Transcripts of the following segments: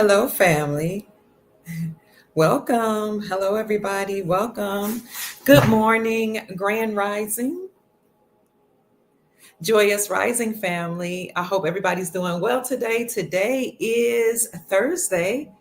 Hello, family. Welcome. Hello, everybody. Welcome. Good morning, Grand Rising, Joyous Rising family. I hope everybody's doing well today. Today is Thursday.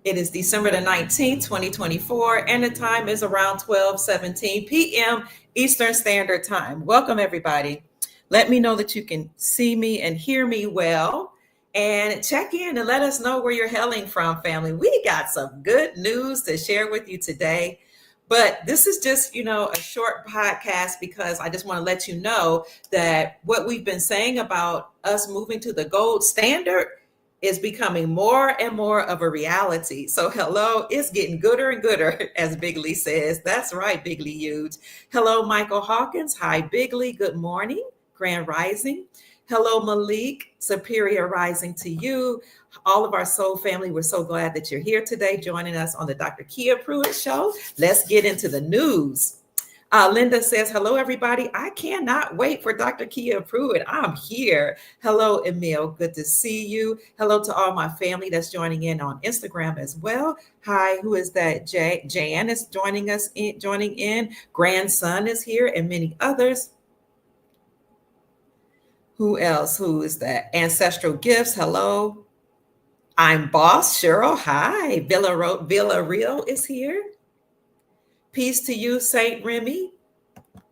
It is December the 19th, 2024, and the time is around 12:17 p.m. Eastern Standard Time. Welcome, everybody. Let me know that you can see me and hear me well. And check in and let us know where you're hailing from, family. We got some good news to share with you today. But this is just, a short podcast because I just want to let you know that what we've been saying about us moving to the gold standard is becoming more and more of a reality. So, hello, it's getting gooder and gooder, as Bigley says. That's right, Bigley Huge. Hello, Michael Hawkins. Hi, Bigley. Good morning, Grand Rising. Hello, Malik. Superior Rising to you. All of our soul family, we're so glad that you're here today joining us on the Dr. Kia Pruitt Show. Let's get into the news. Linda says, hello, everybody. I cannot wait for Dr. Kia Pruitt. I'm here. Hello, Emil. Good to see you. Hello to all my family that's joining in on Instagram as well. Hi, who is that? Jan is joining in. Grandson is here and many others. Who else? Who is that? Ancestral Gifts. Hello. I'm Boss Cheryl. Hi. Villarreal is here. Peace to you, Saint Remy.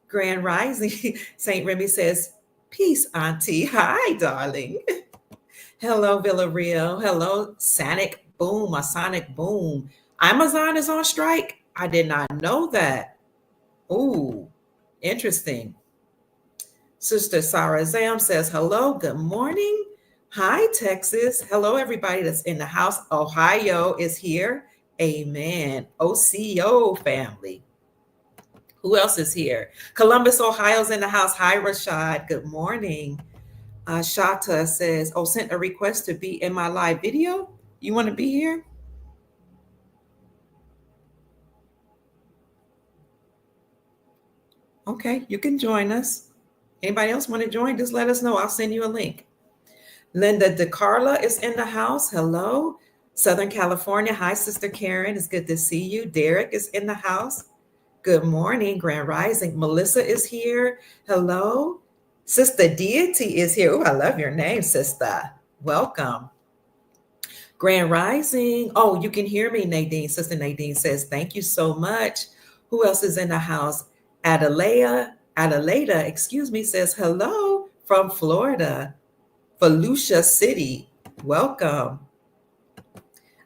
Grand Rising. Saint Remy says, peace, Auntie. Hi, darling. Hello, Villarreal. Hello, Sonic Boom, a Sonic Boom. Amazon is on strike. I did not know that. Ooh, interesting. Sister Sarah Zam says, hello, good morning. Hi, Texas. Hello, everybody that's in the house. Ohio is here. Amen. OCO family. Who else is here? Columbus, Ohio's in the house. Hi, Rashad. Good morning. Shata says, sent a request to be in my live video. You want to be here? Okay, you can join us. Anybody else want to join? Just let us know. I'll send you a link. Linda DeCarla is in the house. Hello. Southern California. Hi, Sister Karen. It's good to see you. Derek is in the house. Good morning, Grand Rising. Melissa is here. Hello. Sister Deity is here. Oh, I love your name, Sister. Welcome. Grand Rising. Oh, you can hear me, Nadine. Sister Nadine says, thank you so much. Who else is in the house? Adelaida, says, hello from Florida. Volusia City. Welcome.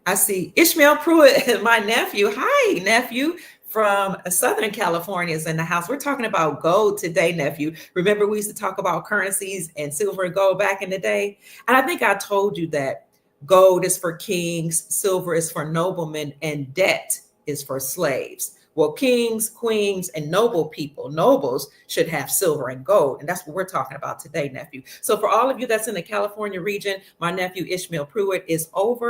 I see Ishmael Pruitt, my nephew. Hi, nephew from Southern California is in the house. We're talking about gold today, nephew. Remember, we used to talk about currencies and silver and gold back in the day? And I think I told you that gold is for kings, silver is for noblemen, and debt is for slaves. Well, kings, queens, and nobles should have silver and gold. And that's what we're talking about today, nephew. So for all of you that's in the California region, my nephew Ishmael Pruitt is and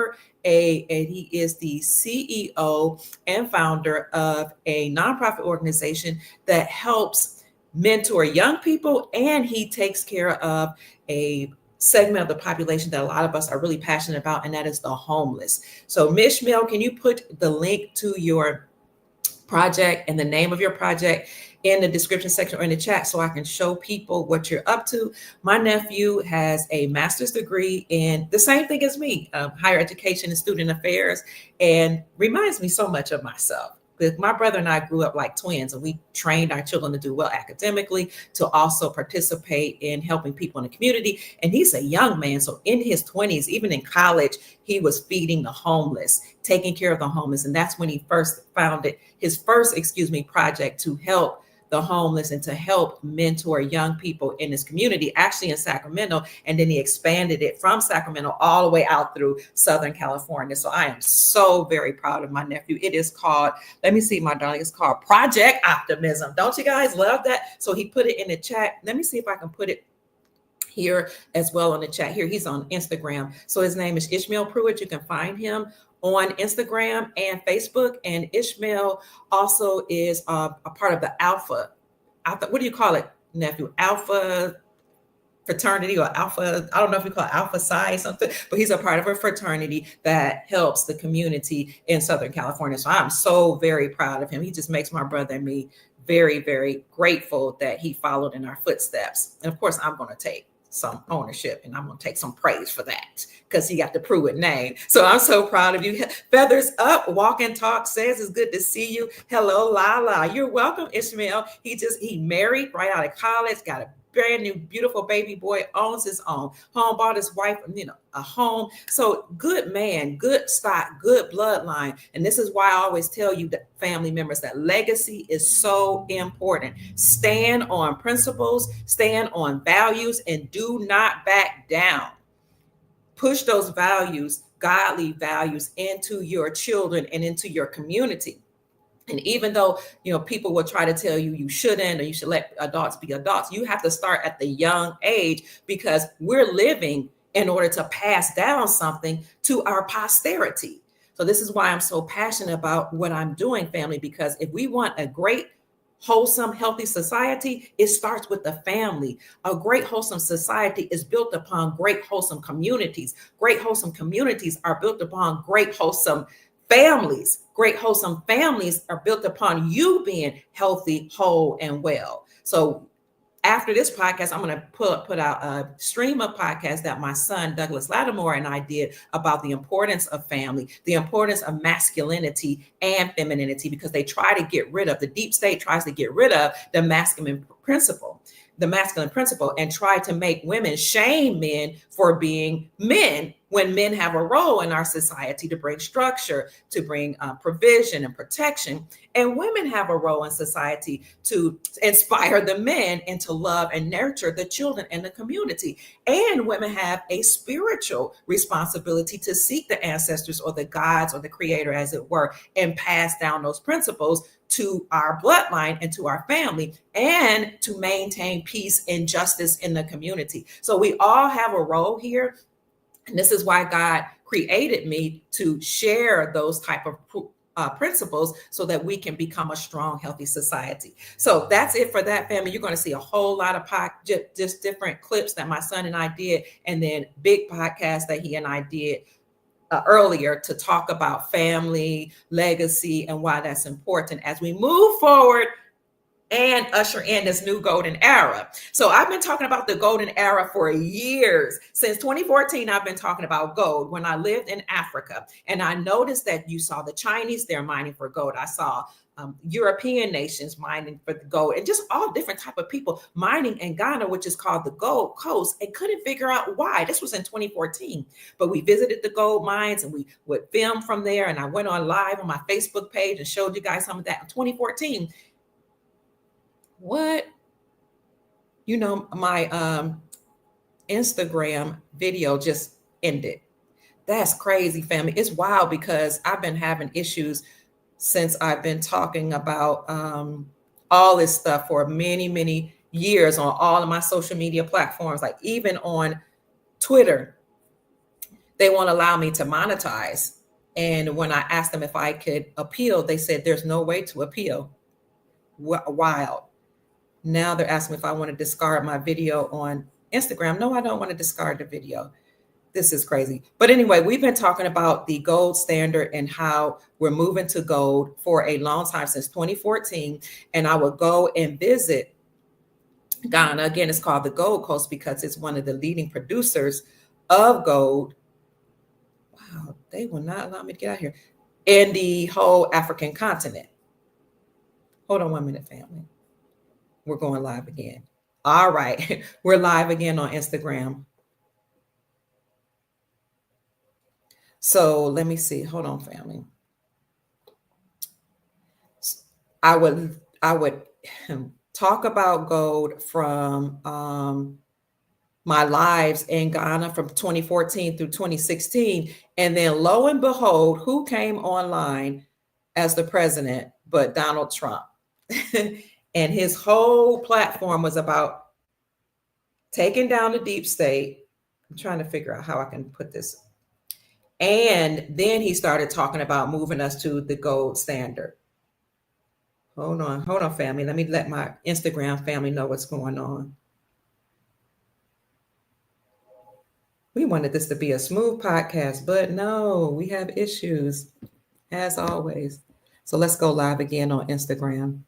he is the CEO and founder of a nonprofit organization that helps mentor young people. And he takes care of a segment of the population that a lot of us are really passionate about, and that is the homeless. So Ishmael, can you put the link to your project and the name of your project in the description section or in the chat so I can show people what you're up to? My nephew has a master's degree in the same thing as me, higher education and student affairs, and reminds me so much of myself. My brother and I grew up like twins, and we trained our children to do well academically, to also participate in helping people in the community. And he's a young man. So in his 20s, even in college, he was feeding the homeless, taking care of the homeless. And that's when he first founded his first project to help the homeless and to help mentor young people in this community, actually in Sacramento. And then he expanded it from Sacramento all the way out through Southern California. So I am so very proud of my nephew. It is called, let me see, my darling, it's called Project Optimism. Don't you guys love that? So he put it in the chat. Let me see if I can put it here as well on the chat. Here, he's on Instagram. So his name is Ishmael Pruitt. You can find him on Instagram and Facebook. And Ishmael also is a part of the Alpha. What do you call it, nephew? Alpha fraternity or alpha. I don't know if we call it Alpha Psi or something, but he's a part of a fraternity that helps the community in Southern California. So I'm so very proud of him. He just makes my brother and me very, very grateful that he followed in our footsteps. And of course, I'm going to take some ownership and I'm going to take some praise for that because he got the Pruitt name. So I'm so proud of you. Feathers up, walk and talk says it's good to see you. Hello, Lala. You're welcome, Ishmael. He married right out of college, got a brand new, beautiful baby boy, owns his own home, bought his wife, a home. So good man, good stock, good bloodline. And this is why I always tell you, that family members, that legacy is so important. Stand on principles, stand on values, and do not back down. Push those values, godly values, into your children and into your community. And even though, people will try to tell you you shouldn't, or you should let adults be adults, you have to start at the young age, because we're living in order to pass down something to our posterity. So this is why I'm so passionate about what I'm doing, family, because if we want a great, wholesome, healthy society, it starts with the family. A great, wholesome society is built upon great, wholesome communities. Great, wholesome communities are built upon great, wholesome families. Great, wholesome families are built upon you being healthy, whole, and well. So after this podcast, I'm going to put out a stream of podcasts that my son, Douglas Lattimore, and I did about the importance of family, the importance of masculinity and femininity, because the deep state tries to get rid of the masculine principle, and try to make women shame men for being men, when men have a role in our society to bring structure, to bring provision and protection. And women have a role in society to inspire the men and to love and nurture the children and the community. And women have a spiritual responsibility to seek the ancestors or the gods or the creator, as it were, and pass down those principles to our bloodline and to our family, and to maintain peace and justice in the community. So we all have a role here. And this is why God created me to share those type of principles, so that we can become a strong, healthy society. So that's it for that, family. You're going to see a whole lot of just different clips that my son and I did, and then big podcasts that he and I did earlier to talk about family, legacy, and why that's important as we move forward and usher in this new golden era. So I've been talking about the golden era for years. Since 2014, I've been talking about gold when I lived in Africa. And I noticed that you saw the Chinese there mining for gold. I saw European nations mining for the gold, and just all different type of people mining in Ghana, which is called the Gold Coast, and couldn't figure out why. This was in 2014, but we visited the gold mines and we would film from there. And I went on live on my Facebook page and showed you guys some of that in 2014. What? My Instagram video just ended. That's crazy, family. It's wild, because I've been having issues since I've been talking about all this stuff for many, many years on all of my social media platforms, like even on Twitter. They won't allow me to monetize. And when I asked them if I could appeal, they said there's no way to appeal. Wild. Now they're asking if I want to discard my video on Instagram. No, I don't want to discard the video. This is crazy. But anyway, we've been talking about the gold standard and how we're moving to gold for a long time, since 2014. And I would go and visit Ghana. Again, it's called the Gold Coast because it's one of the leading producers of gold. Wow, they will not allow me to get out here. In the whole African continent. Hold on 1 minute, family. We're going live again. All right. We're live again on Instagram. So let me see. Hold on, family. I would talk about gold from my lives in Ghana from 2014 through 2016. And then lo and behold, who came online as the president but Donald Trump? And his whole platform was about taking down the deep state. I'm trying to figure out how I can put this. And then he started talking about moving us to the gold standard. Hold on, family. Let me let my Instagram family know what's going on. We wanted this to be a smooth podcast, but no, we have issues as always. So let's go live again on Instagram.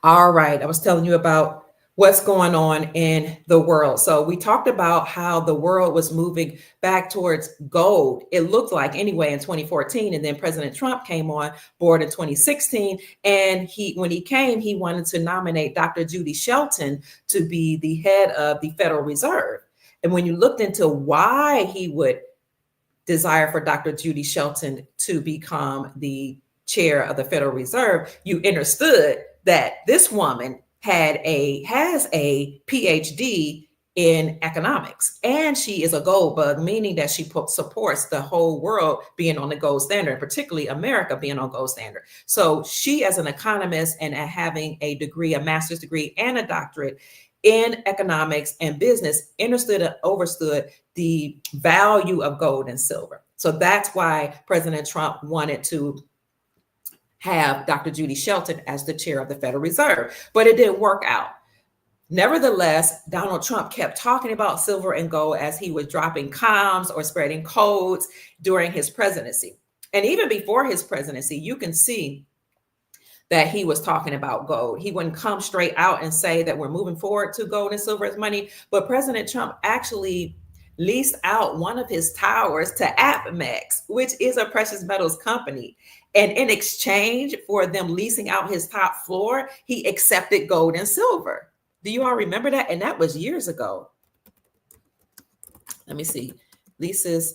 All right. I was telling you about what's going on in the world. So we talked about how the world was moving back towards gold. It looked like anyway in 2014. And then President Trump came on board in 2016. And when he came, he wanted to nominate Dr. Judy Shelton to be the head of the Federal Reserve. And when you looked into why he would desire for Dr. Judy Shelton to become the chair of the Federal Reserve, you understood that this woman has a PhD in economics, and she is a gold bug, meaning that she supports the whole world being on the gold standard, particularly America being on gold standard. So she, as an economist and having a degree, a master's degree and a doctorate in economics and business, understood and overstood the value of gold and silver. So that's why President Trump wanted to have Dr. Judy Shelton as the chair of the Federal Reserve, but it didn't work out. Nevertheless, Donald Trump kept talking about silver and gold as he was dropping comms or spreading codes during his presidency. And even before his presidency, you can see that he was talking about gold. He wouldn't come straight out and say that we're moving forward to gold and silver as money, but President Trump actually leased out one of his towers to APMEX, which is a precious metals company. And in exchange for them leasing out his top floor, he accepted gold and silver. Do you all remember that? And that was years ago. Let me see. Leases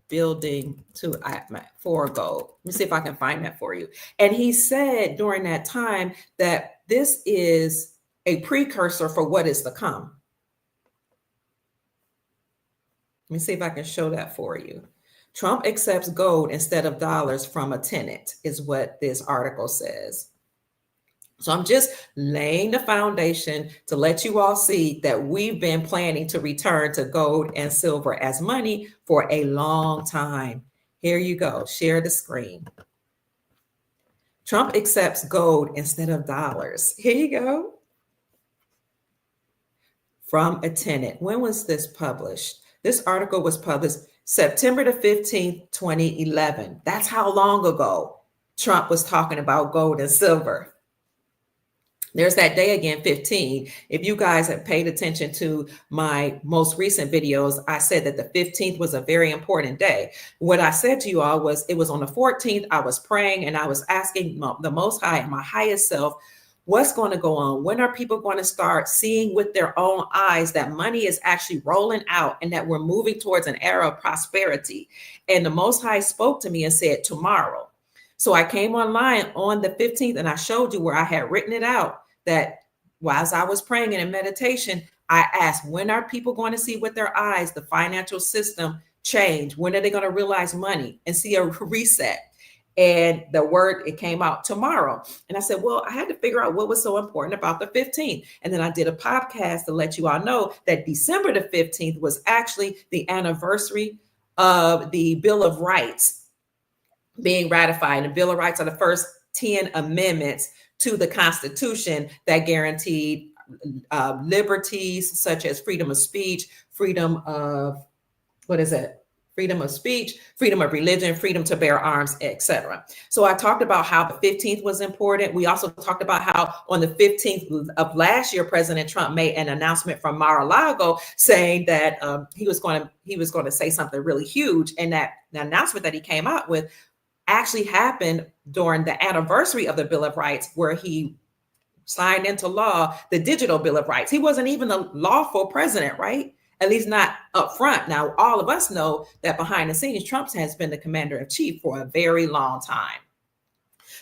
building to APMEX for gold. Let me see if I can find that for you. And he said during that time that this is a precursor for what is to come. Let me see if I can show that for you. Trump accepts gold instead of dollars from a tenant, is what this article says. So I'm just laying the foundation to let you all see that we've been planning to return to gold and silver as money for a long time. Here you go. Share the screen. Trump accepts gold instead of dollars. Here you go. From a tenant. When was this published? This article was published September the 15th, 2011. That's how long ago Trump was talking about gold and silver. There's that day again, 15. If you guys have paid attention to my most recent videos, I said that the 15th was a very important day. What I said to you all was it was on the 14th. I was praying and I was asking the Most High, my highest self, what's going to go on? When are people going to start seeing with their own eyes that money is actually rolling out and that we're moving towards an era of prosperity? And the Most High spoke to me and said, tomorrow. So I came online on the 15th and I showed you where I had written it out that whilst I was praying and in meditation, I asked, when are people going to see with their eyes the financial system change? When are they going to realize money and see a reset? And the word, it came out tomorrow. And I said, well, I had to figure out what was so important about the 15th. And then I did a podcast to let you all know that December the 15th was actually the anniversary of the Bill of Rights being ratified. And the Bill of Rights are the first 10 amendments to the Constitution that guaranteed liberties such as freedom of speech, freedom of, freedom of speech, freedom of religion, freedom to bear arms, etc. So I talked about how the 15th was important. We also talked about how on the 15th of last year, President Trump made an announcement from Mar-a-Lago saying that he was going to say something really huge, and that the announcement that he came out with actually happened during the anniversary of the Bill of Rights, where he signed into law the digital Bill of Rights. He wasn't even a lawful president, right? At least not up front. Now, all of us know that behind the scenes, Trump has been the commander in chief for a very long time.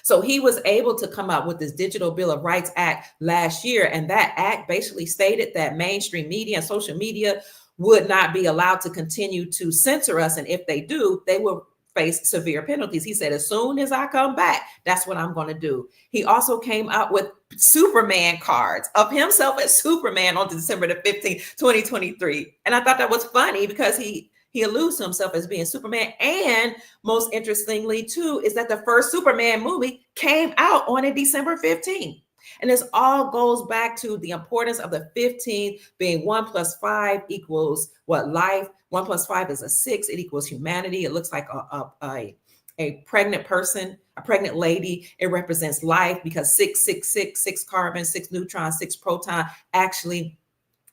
So he was able to come out with this Digital Bill of Rights Act last year. And that act basically stated that mainstream media and social media would not be allowed to continue to censor us. And if they do, they will face severe penalties. He said, as soon as I come back, that's what I'm going to do. He also came out with Superman cards of himself as Superman on December the 15th, 2023. And I thought that was funny because he alludes to himself as being Superman. And most interestingly, too, is that the first Superman movie came out on a December 15th. And this all goes back to the importance of the 15 being 1 plus 5 equals what? Life. 1 plus 5 is a 6. It equals humanity. It looks like a pregnant person, a pregnant lady. It represents life because 6, 6 carbon, 6 neutrons, 6 proton actually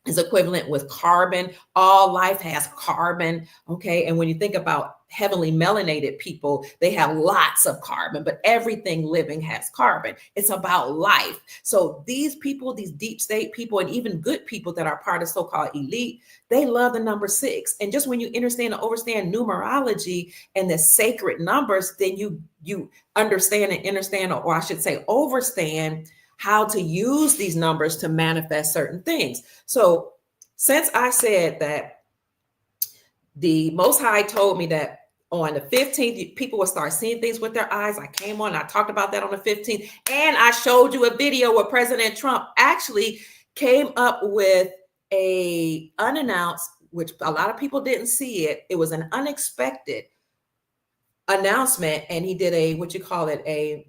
is equivalent with carbon. All life has carbon. Okay. And when you think about heavily melanated people, they have lots of carbon, but everything living has carbon. It's about life. So these people, these deep state people, and even good people that are part of so-called elite, they love the number 6. And just when you understand and overstand numerology and the sacred numbers, then you understand, or I should say overstand, how to use these numbers to manifest certain things. So since I said that the Most High told me that on the 15th, people will start seeing things with their eyes, I came on, I talked about that on the 15th, and I showed you a video where President Trump actually came up with a unannounced, which a lot of people didn't see it. It was an unexpected announcement, and he did a, what you call it, a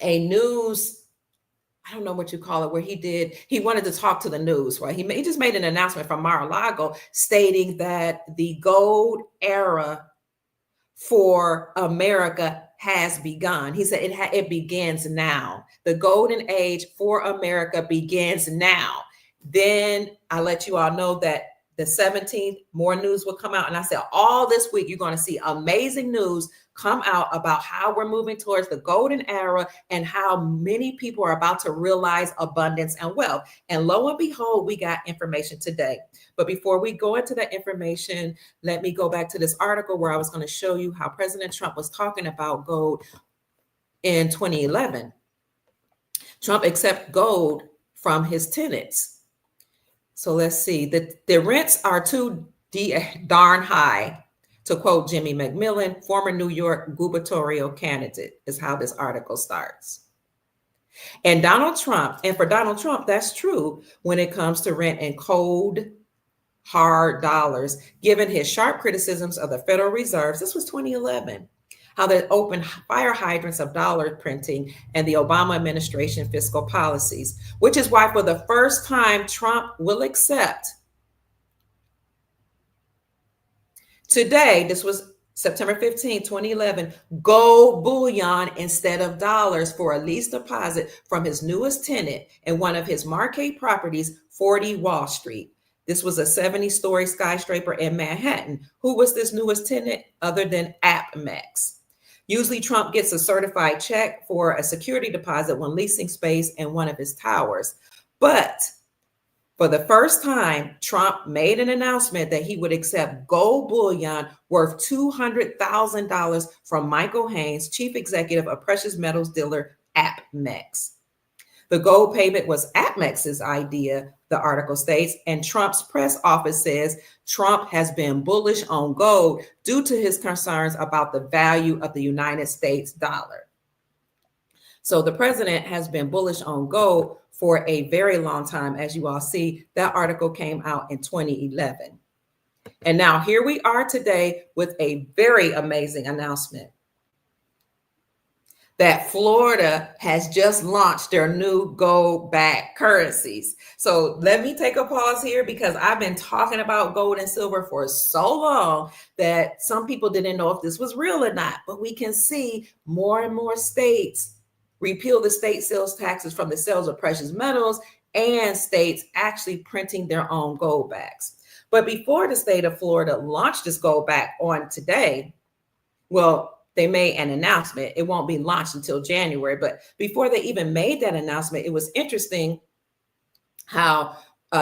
news, I don't know what you call it, where he wanted to talk to the news, right? He just made an announcement from Mar-a-Lago stating that the gold era for America has begun. He said it begins now. The golden age for America begins now. Then I let you all know that the 17th, more news will come out. And I said, all this week, you're going to see amazing news come out about how we're moving towards the golden era and how many people are about to realize abundance and wealth. And lo and behold, we got information today. But before we go into that information, let me go back to this article where I was going to show you how President Trump was talking about gold in 2011. Trump accepts gold from his tenants. So let's see, the rents are too darn high, to quote Jimmy McMillan, former New York gubernatorial candidate, is how this article starts. And for Donald Trump, that's true when it comes to rent and cold, hard dollars, given his sharp criticisms of the Federal Reserve. This was 2011. How they opened fire hydrants of dollar printing and the Obama administration fiscal policies, which is why for the first time, Trump will accept today, this was September 15, 2011, gold bullion instead of dollars for a lease deposit from his newest tenant in one of his marquee properties, 40 Wall Street. This was a 70-story skyscraper in Manhattan. Who was this newest tenant other than AppMex? Usually Trump gets a certified check for a security deposit when leasing space in one of his towers. But for the first time, Trump made an announcement that he would accept gold bullion worth $200,000 from Michael Haynes, chief executive of precious metals dealer AppMex. The gold payment was AppMex's idea, the article states, and Trump's press office says Trump has been bullish on gold due to his concerns about the value of the United States dollar. So the president has been bullish on gold for a very long time. As you all see, that article came out in 2011. And now here we are today with a very amazing announcement that Florida has just launched their new gold-backed currencies. So let me take a pause here because I've been talking about gold and silver for so long that some people didn't know if this was real or not. But we can see more and more states repeal the state sales taxes from the sales of precious metals and states actually printing their own gold backs. But before the state of Florida launched this gold back on today, well, they made an announcement. It won't be launched until January. But before they even made that announcement, it was interesting how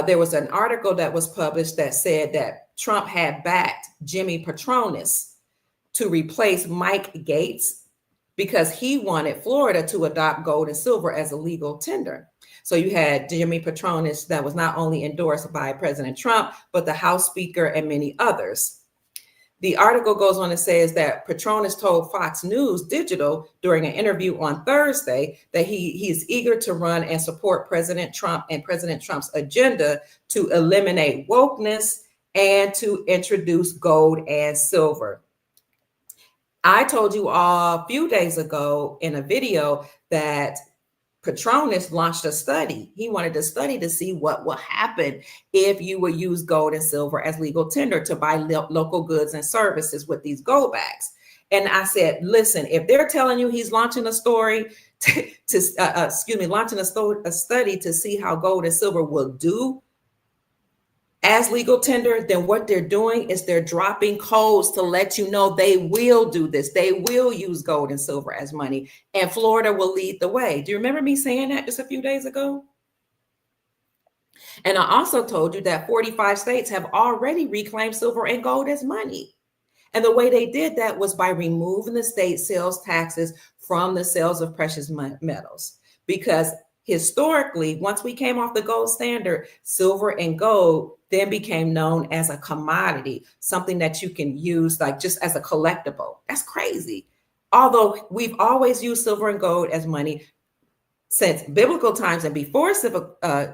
there was an article that was published that said that Trump had backed Jimmy Patronis to replace Mike Gates because he wanted Florida to adopt gold and silver as a legal tender. So you had Jimmy Patronis that was not only endorsed by President Trump, but the House Speaker and many others. The article goes on and says that Patronis told Fox News Digital during an interview on Thursday that he is eager to run and support President Trump and President Trump's agenda to eliminate wokeness and to introduce gold and silver. I told you all a few days ago in a video that Patronis launched a study. He wanted to study to see what will happen if you would use gold and silver as legal tender to buy local goods and services with these gold bags. And I said, listen, if they're telling you he's launching a story launching a study to see how gold and silver will do as legal tender, then what they're doing is they're dropping codes to let you know they will do this. They will use gold and silver as money, and Florida will lead the way. Do you remember me saying that just a few days ago? And I also told you that 45 states have already reclaimed silver and gold as money. And the way they did that was by removing the state sales taxes from the sales of precious metals. Because historically, once we came off the gold standard, silver and gold then became known as a commodity, something that you can use like just as a collectible. That's crazy. Although we've always used silver and gold as money since biblical times and before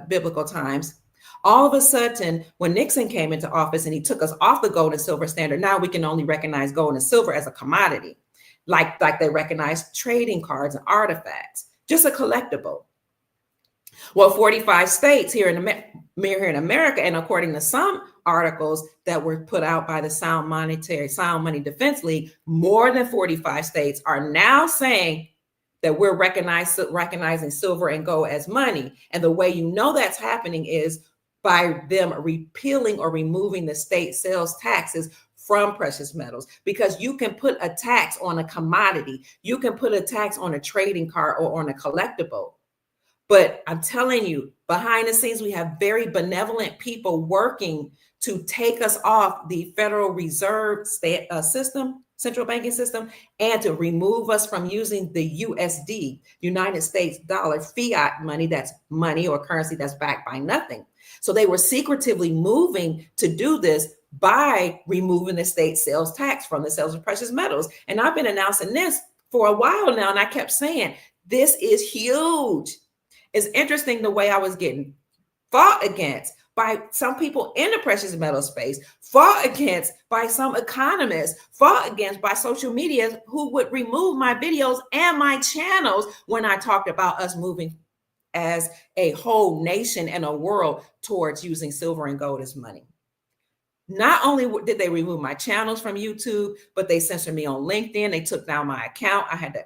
biblical times, all of a sudden, when Nixon came into office and he took us off the gold and silver standard, now we can only recognize gold and silver as a commodity, like they recognize trading cards and artifacts, just a collectible. Well, 45 states here in America, and according to some articles that were put out by the Sound Money Defense League, more than 45 states are now saying that we're recognizing silver and gold as money. And the way you know that's happening is by them repealing or removing the state sales taxes from precious metals, because you can put a tax on a commodity, you can put a tax on a trading card or on a collectible. But I'm telling you, behind the scenes, we have very benevolent people working to take us off the Federal Reserve system, central banking system, and to remove us from using the USD, United States dollar, fiat money, that's money or currency that's backed by nothing. So they were secretively moving to do this by removing the state sales tax from the sales of precious metals. And I've been announcing this for a while now, and I kept saying, this is huge. It's interesting the way I was getting fought against by some people in the precious metal space, fought against by some economists, fought against by social media who would remove my videos and my channels when I talked about us moving as a whole nation and a world towards using silver and gold as money. Not only did they remove my channels from YouTube, but they censored me on LinkedIn. They took down my account. I had to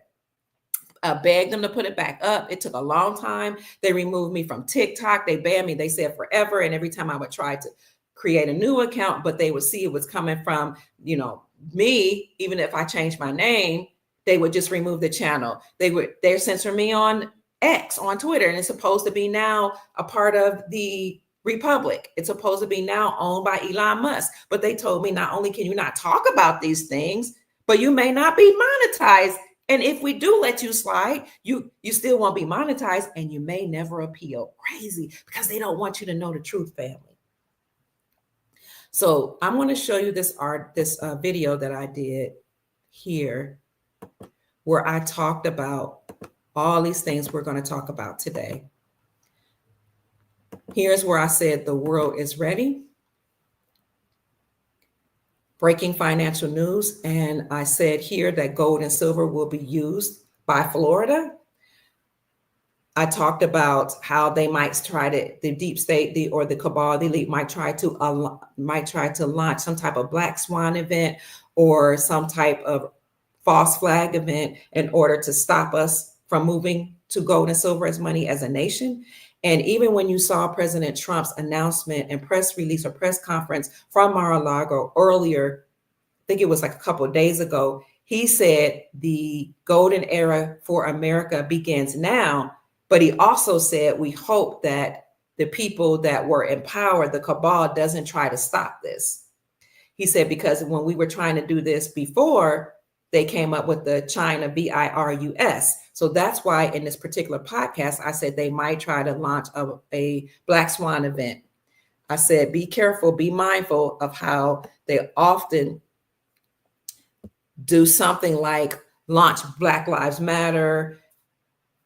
begged them to put it back up. It took a long time. They removed me from TikTok. They banned me. They said forever. And every time I would try to create a new account, but they would see it was coming from, me, even if I changed my name, they would just remove the channel. They're censoring me on X, on Twitter, and it's supposed to be now a part of the Republic. It's supposed to be now owned by Elon Musk. But they told me not only can you not talk about these things, but you may not be monetized. And if we do let you slide, you still won't be monetized, and you may never appeal. Crazy, because they don't want you to know the truth, family. So I'm going to show you this video that I did here, where I talked about all these things we're going to talk about today. Here's where I said the world is ready. Breaking financial news. And I said here that gold and silver will be used by Florida. I talked about how they might try to, the deep state, or the cabal, the elite might try to launch some type of black swan event or some type of false flag event in order to stop us from moving to gold and silver as money as a nation. And even when you saw President Trump's announcement and press release or press conference from Mar-a-Lago earlier, I think it was like a couple of days ago, he said the golden era for America begins now. But he also said, we hope that the people that were in power, the cabal, doesn't try to stop this. He said, because when we were trying to do this before, they came up with the China virus. So that's why in this particular podcast, I said they might try to launch a black swan event. I said, be careful, be mindful of how they often do something like launch Black Lives Matter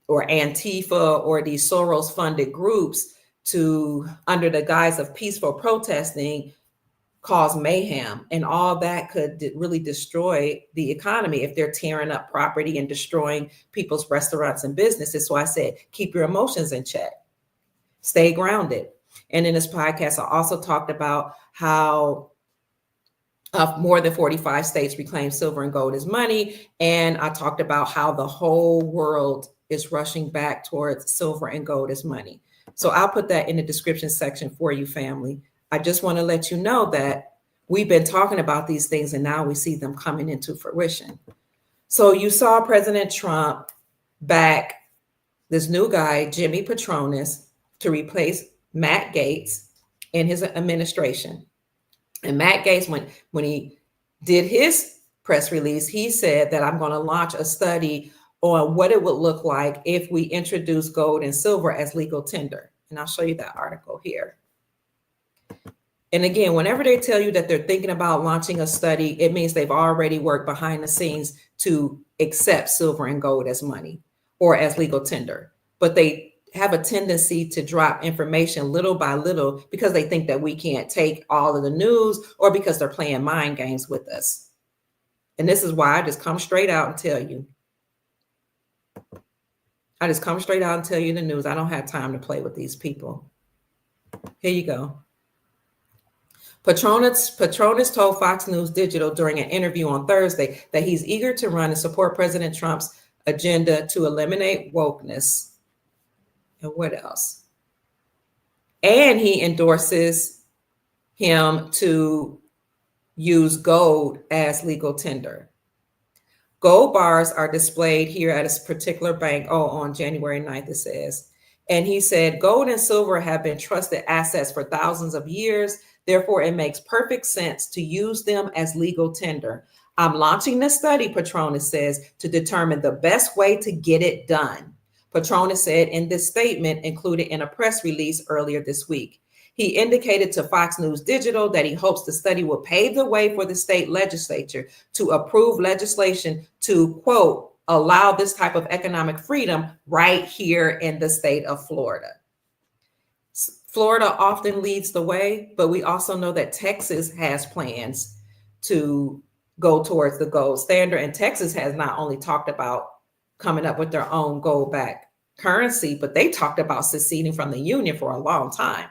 or Antifa or these Soros funded groups to, under the guise of peaceful protesting, cause mayhem, and all that could really destroy the economy if they're tearing up property and destroying people's restaurants and businesses. So I said, keep your emotions in check, stay grounded. And in this podcast, I also talked about how more than 45 states reclaim silver and gold as money. And I talked about how the whole world is rushing back towards silver and gold as money. So I'll put that in the description section for you, family. I just want to let you know that we've been talking about these things and now we see them coming into fruition. So you saw President Trump back this new guy, Jimmy Patronis, to replace Matt Gaetz in his administration. And Matt Gaetz, when he did his press release, he said that I'm going to launch a study on what it would look like if we introduce gold and silver as legal tender. And I'll show you that article here. And again, whenever they tell you that they're thinking about launching a study, it means they've already worked behind the scenes to accept silver and gold as money or as legal tender. But they have a tendency to drop information little by little because they think that we can't take all of the news, or because they're playing mind games with us. And this is why I just come straight out and tell you. I just come straight out and tell you the news. I don't have time to play with these people. Here you go. Patronis told Fox News Digital during an interview on Thursday that he's eager to run and support President Trump's agenda to eliminate wokeness. And what else? And he endorses him to use gold as legal tender. Gold bars are displayed here at a particular bank. Oh, on January 9th, it says. And he said, gold and silver have been trusted assets for thousands of years. Therefore, it makes perfect sense to use them as legal tender. I'm launching this study, Patronis says, to determine the best way to get it done. Patronis said in this statement included in a press release earlier this week. He indicated to Fox News Digital that he hopes the study will pave the way for the state legislature to approve legislation to, quote, allow this type of economic freedom right here in the state of Florida. Florida often leads the way, but we also know that Texas has plans to go towards the gold standard. And Texas has not only talked about coming up with their own gold-backed currency, but they talked about seceding from the union for a long time.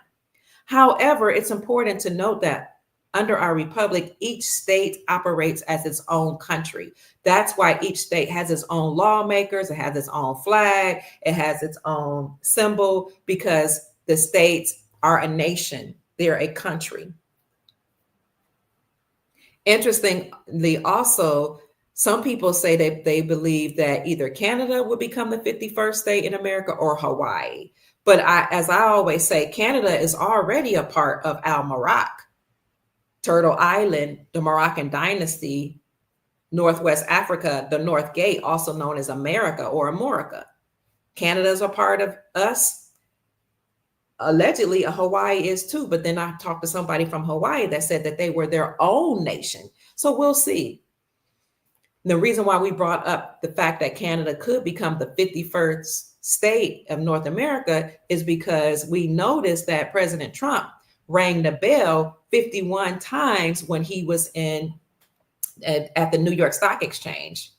However, it's important to note that under our republic, each state operates as its own country. That's why each state has its own lawmakers, it has its own flag, it has its own symbol, because the states are a nation, they're a country. Interestingly, also, some people say that they believe that either Canada will become the 51st state in America or Hawaii. But as I always say, Canada is already a part of Al-Marak, Turtle Island, the Moroccan dynasty, Northwest Africa, the North Gate, also known as America or Amorica. Canada is a part of us. Allegedly, Hawaii is too, but then I talked to somebody from Hawaii that said that they were their own nation. So we'll see. The reason why we brought up the fact that Canada could become the 51st state of North America is because we noticed that President Trump rang the bell 51 times when he was at the New York Stock Exchange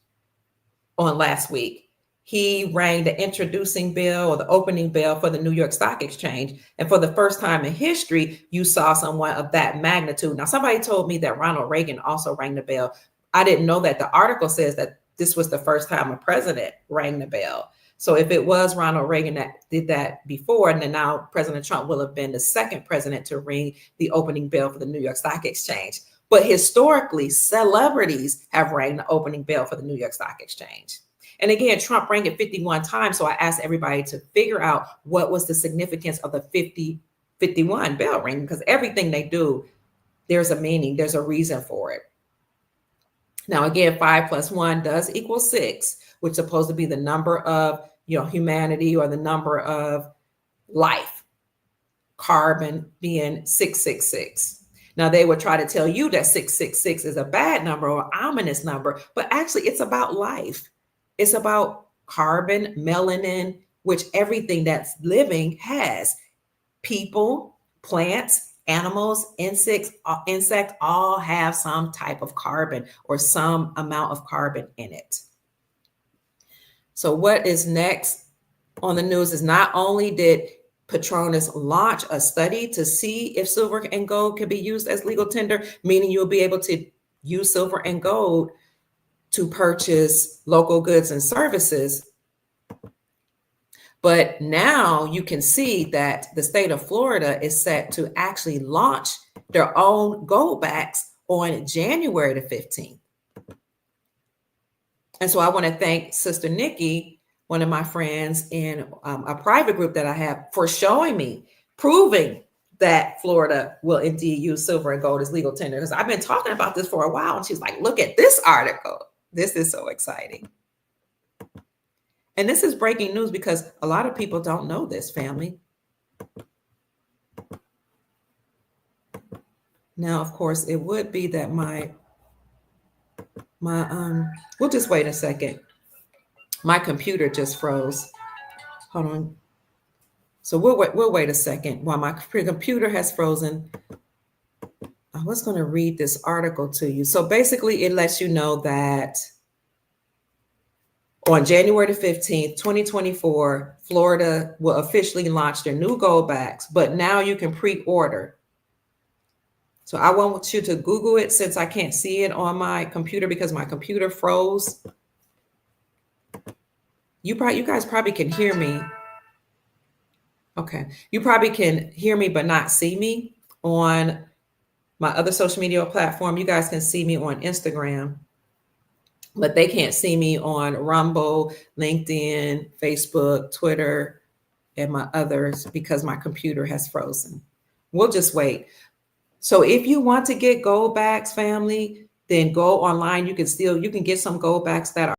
on last week. He rang the introducing bell or the opening bell for the New York Stock Exchange. And for the first time in history, you saw someone of that magnitude. Now, somebody told me that Ronald Reagan also rang the bell. I didn't know that. The article says that this was the first time a president rang the bell. So if it was Ronald Reagan that did that before, and then now President Trump will have been the second president to ring the opening bell for the New York Stock Exchange. But historically, celebrities have rang the opening bell for the New York Stock Exchange. And again, Trump rang it 51 times. So I asked everybody to figure out what was the significance of the 51 bell ring, because everything they do, there's a meaning, there's a reason for it. Now, again, 5 + 1 does equal 6, which is supposed to be the number of, humanity, or the number of life. Carbon being 666. Now, they would try to tell you that 666 is a bad number or ominous number, but actually it's about life. It's about carbon, melanin, which everything that's living has. People, plants, animals, insects all have some type of carbon or some amount of carbon in it. So what is next on the news is not only did Patronis launch a study to see if silver and gold can be used as legal tender, meaning you'll be able to use silver and gold to purchase local goods and services. But now you can see that the state of Florida is set to actually launch their own gold backs on January the 15th. And so I want to thank Sister Nikki, one of my friends in a private group that I have, for showing me, proving that Florida will indeed use silver and gold as legal tender. Because I've been talking about this for a while. And she's like, look at this article. This is so exciting. And this is breaking news because a lot of people don't know this, family. Now, of course, it would be that we'll just wait a second. My computer just froze. Hold on. So we'll wait a second while my computer has frozen. I was going to read this article to you. So basically, it lets you know that on January the 15th, 2024, Florida will officially launch their new gold backs, but now you can pre-order. So I want you to Google it since I can't see it on my computer because my computer froze. You guys probably can hear me. Okay. You probably can hear me but not see me on my other social media platform. You guys can see me on Instagram, but they can't see me on Rumble, LinkedIn, Facebook, Twitter, and my others because my computer has frozen. We'll just wait. So if you want to get gold backs, family, then go online. You can get some gold backs that are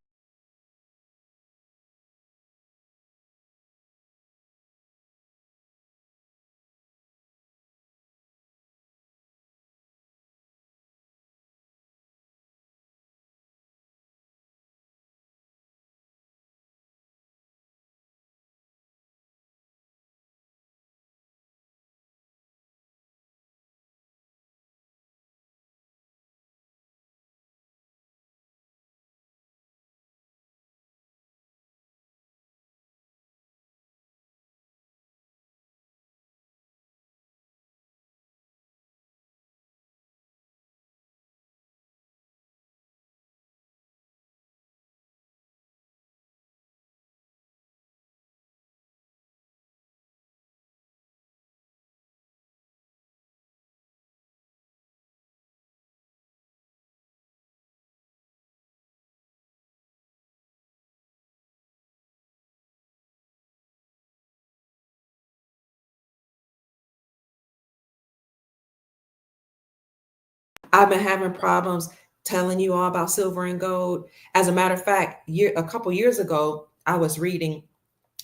I've been having problems telling you all about silver and gold. As a matter of fact, a couple years ago, I was reading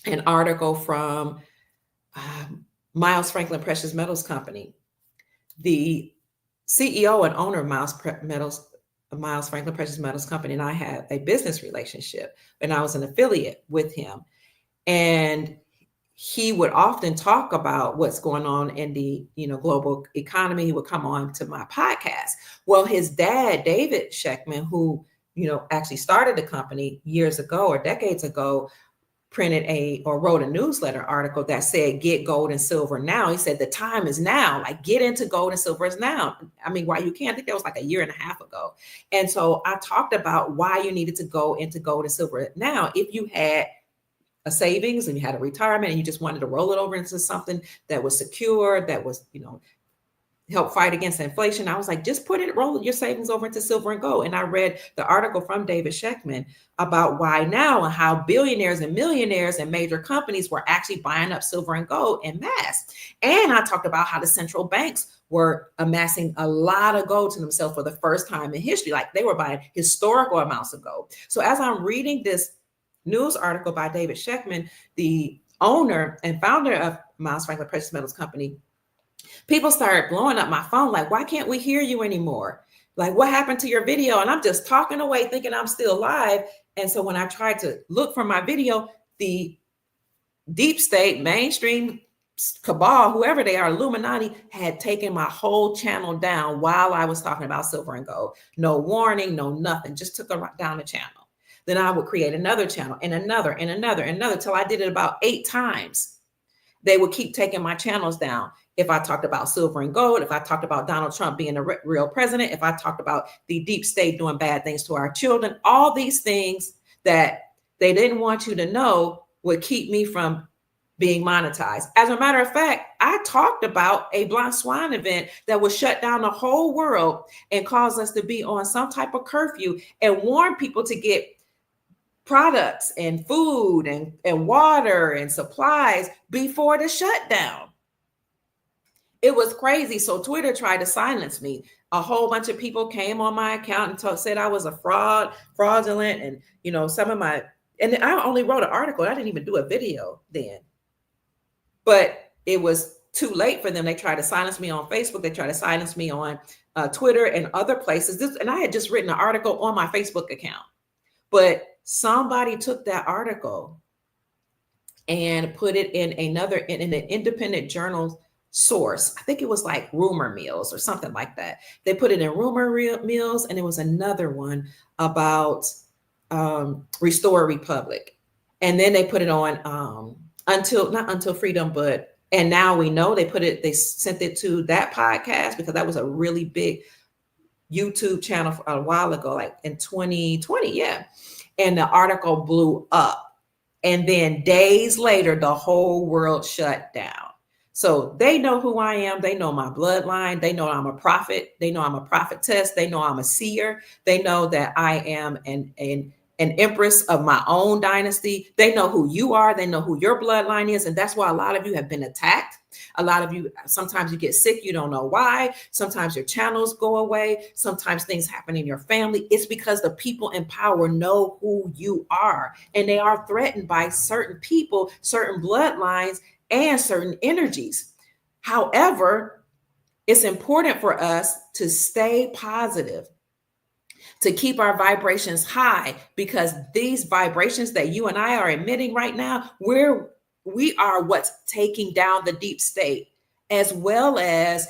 an article from Miles Franklin Precious Metals Company. The CEO and owner of Miles Franklin Precious Metals Company and I had a business relationship, and I was an affiliate with him. And he would often talk about what's going on in the global economy. He would come on to my podcast. Well, his dad, David Sheckman, who actually started the company years ago or decades ago, wrote a newsletter article that said, get gold and silver now. He said, the time is now, like get into gold and silver is now. I mean, why you can't, I think that was like a year and a half ago. And so I talked about why you needed to go into gold and silver now. If you had a savings and you had a retirement and you just wanted to roll it over into something that was secure, that was, help fight against inflation, I was like, just roll your savings over into silver and gold. And I read the article from David Sheckman about why now and how billionaires and millionaires and major companies were actually buying up silver and gold en masse. And I talked about how the central banks were amassing a lot of gold to themselves for the first time in history. Like they were buying historical amounts of gold. So as I'm reading this news article by David Sheckman, the owner and founder of Miles Franklin Precious Metals Company, people started blowing up my phone like, why can't we hear you anymore? Like, what happened to your video? And I'm just talking away thinking I'm still live. And so when I tried to look for my video, the deep state mainstream cabal, whoever they are, Illuminati, had taken my whole channel down while I was talking about silver and gold. No warning, no nothing, just took down the channel. Then I would create another channel and another and another and another till I did it about 8 times. They would keep taking my channels down. If I talked about silver and gold, if I talked about Donald Trump being a real president, if I talked about the deep state doing bad things to our children, all these things that they didn't want you to know would keep me from being monetized. As a matter of fact, I talked about a Black Swan event that would shut down the whole world and cause us to be on some type of curfew and warn people to get products and food and water and supplies before the shutdown. It was crazy. So Twitter tried to silence me. A whole bunch of people came on my account and said I was a fraudulent, and some of my, and I only wrote an article. I didn't even do a video then. But it was too late for them. They tried to silence me on Facebook. They tried to silence me on Twitter and other places. And I had just written an article on my Facebook account. But somebody took that article and put it in an independent journal source. I think it was like Rumor Mills or something like that. They put it in Rumor Mills, and it was another one about Restore Republic. And then they put it on not Until Freedom, and Now We Know. They sent it to that podcast because that was a really big YouTube channel a while ago, like in 2020. Yeah. And the article blew up. And then days later, the whole world shut down. So they know who I am. They know my bloodline. They know I'm a prophet. They know I'm a prophetess. They know I'm a seer. They know that I am an empress of my own dynasty. They know who you are. They know who your bloodline is. And that's why a lot of you have been attacked. A lot of you, sometimes you get sick. You don't know why. Sometimes your channels go away. Sometimes things happen in your family. It's because the people in power know who you are. And they are threatened by certain people, certain bloodlines, and certain energies. However, it's important for us to stay positive, to keep our vibrations high, because these vibrations that you and I are emitting right now, we are what's taking down the deep state, as well as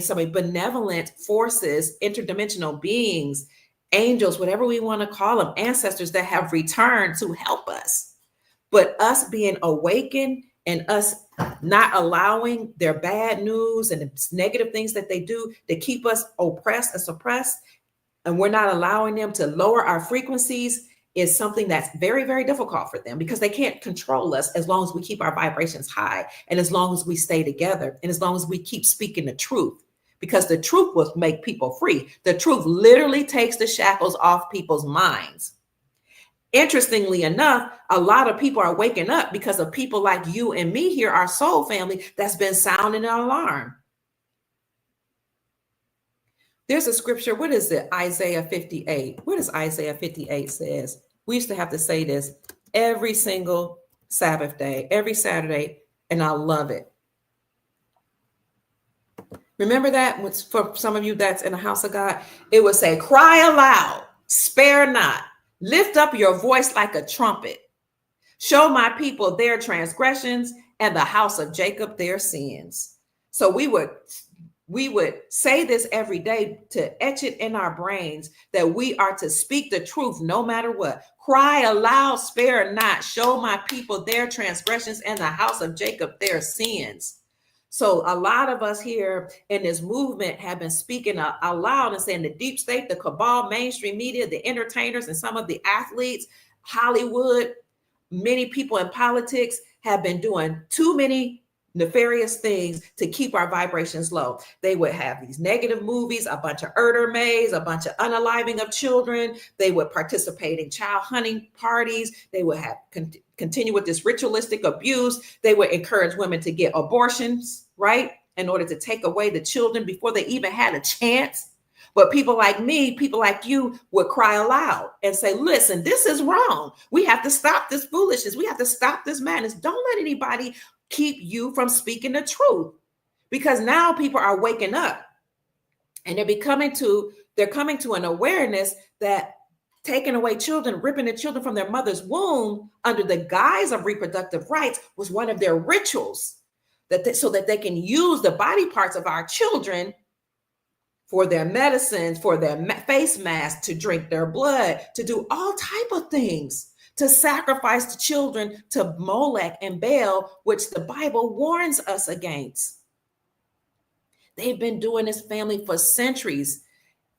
some benevolent forces, interdimensional beings, angels, whatever we want to call them, ancestors that have returned to help us. But us being awakened and us not allowing their bad news and the negative things that they do to keep us oppressed and suppressed, and we're not allowing them to lower our frequencies, is something that's very, very difficult for them, because they can't control us as long as we keep our vibrations high, and as long as we stay together, and as long as we keep speaking the truth, because the truth will make people free. The truth literally takes the shackles off people's minds. Interestingly enough, a lot of people are waking up because of people like you and me here, our soul family, that's been sounding an alarm. There's a scripture. What is it? Isaiah 58. What does Isaiah 58 says? We used to have to say this every single Sabbath day, every Saturday, and I love it. Remember that? For some of you that's in the house of God, it would say, cry aloud, spare not, lift up your voice like a trumpet. Show my people their transgressions and the house of Jacob their sins. So we would say this every day to etch it in our brains that we are to speak the truth no matter what. Cry aloud, spare not. Show my people their transgressions and the house of Jacob their sins. So a lot of us here in this movement have been speaking out loud and saying the deep state, the cabal, mainstream media, the entertainers, and some of the athletes, Hollywood, many people in politics have been doing too many nefarious things to keep our vibrations low. They would have these negative movies, a bunch of maids, a bunch of unaliving of children. They would participate in child hunting parties. They would have continue with this ritualistic abuse. They would encourage women to get abortions, right, in order to take away the children before they even had a chance. But people like me, people like you would cry aloud and say, listen, this is wrong. We have to stop this foolishness. We have to stop this madness. Don't let anybody keep you from speaking the truth, because now people are waking up and they're coming to an awareness that taking away children, ripping the children from their mother's womb under the guise of reproductive rights was one of their rituals, so that they can use the body parts of our children for their medicines, for their face masks, to drink their blood, to do all type of things, to sacrifice the children to Molech and Baal, which the Bible warns us against. They've been doing this, family, for centuries.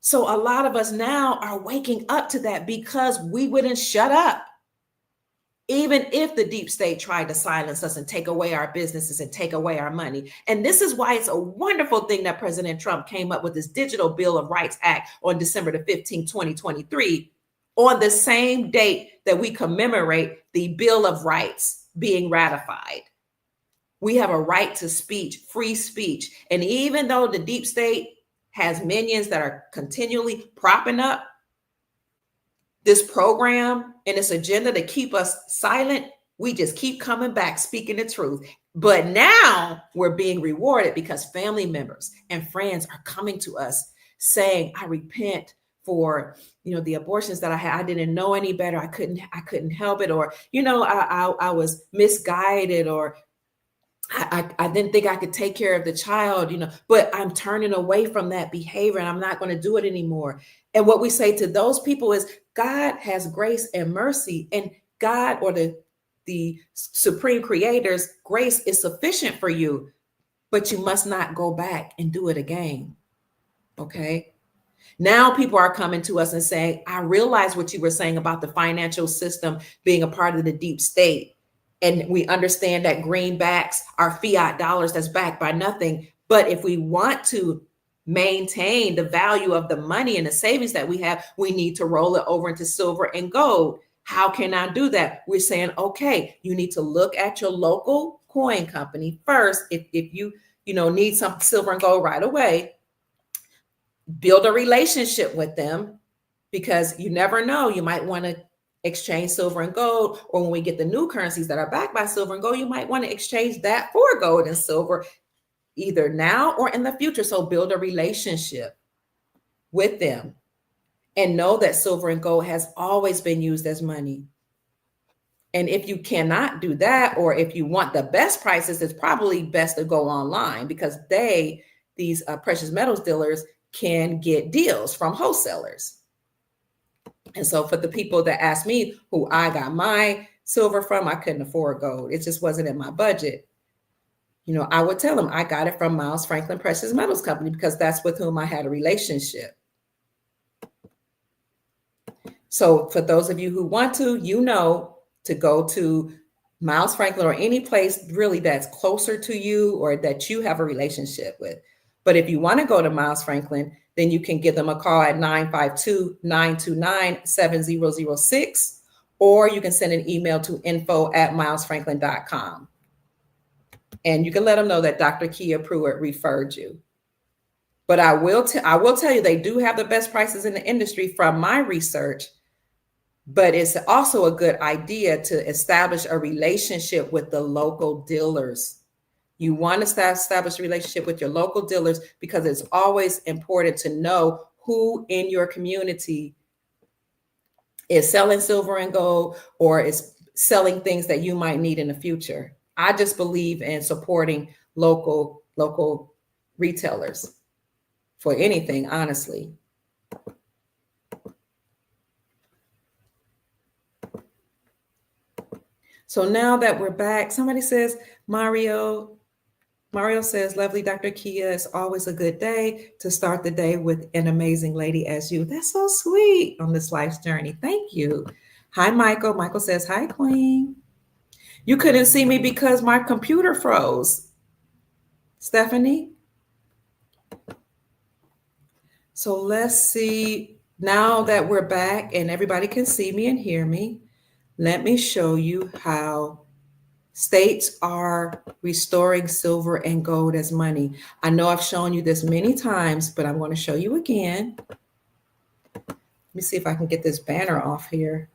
So a lot of us now are waking up to that because we wouldn't shut up. Even if the deep state tried to silence us and take away our businesses and take away our money. And this is why it's a wonderful thing that President Trump came up with this Digital Bill of Rights Act on December the 15th, 2023, on the same date that we commemorate the Bill of Rights being ratified. We have a right to speech, free speech. And even though the deep state has minions that are continually propping up this program and its agenda to keep us silent, we just keep coming back, speaking the truth. But now we're being rewarded because family members and friends are coming to us saying, I repent for, the abortions that I had. I didn't know any better. I couldn't help it. Or, I was misguided, or I didn't think I could take care of the child, but I'm turning away from that behavior and I'm not going to do it anymore. And what we say to those people is, God has grace and mercy, and God, or the supreme creator's grace, is sufficient for you, but you must not go back and do it again. Okay. Now people are coming to us and saying, I realize what you were saying about the financial system being a part of the deep state. And we understand that greenbacks are fiat dollars that's backed by nothing. But if we want to maintain the value of the money and the savings that we have, we need to roll it over into silver and gold. How can I do that? We're saying, okay, you need to look at your local coin company first. If you need some silver and gold right away, build a relationship with them, because you never know, you might want to exchange silver and gold, or when we get the new currencies that are backed by silver and gold, you might want to exchange that for gold and silver, either now or in the future. So build a relationship with them and know that silver and gold has always been used as money. And if you cannot do that, or if you want the best prices, it's probably best to go online, because these precious metals dealers can get deals from wholesalers. And so for the people that ask me who I got my silver from, I couldn't afford gold. It just wasn't in my budget. I would tell them I got it from Miles Franklin Precious Metals Company, because that's with whom I had a relationship. So for those of you who want to go to Miles Franklin, or any place really that's closer to you or that you have a relationship with. But if you want to go to Miles Franklin, then you can give them a call at 952-929-7006, or you can send an email to info@milesfranklin.com. And you can let them know that Dr. Kia Pruitt referred you. But I will tell you, they do have the best prices in the industry from my research. But it's also a good idea to establish a relationship with the local dealers. You want to establish a relationship with your local dealers, because it's always important to know who in your community is selling silver and gold, or is selling things that you might need in the future. I just believe in supporting local retailers for anything, honestly. So now that we're back, somebody says, Mario says, lovely Dr. Kia, it's always a good day to start the day with an amazing lady as you. That's so sweet on this life's journey. Thank you. Hi, Michael. Michael says, hi, Queen. You couldn't see me because my computer froze. Stephanie. So let's see. Now that we're back and everybody can see me and hear me, let me show you how states are restoring silver and gold as money. I know I've shown you this many times, but I'm going to show you again. Let me see if I can get this banner off here.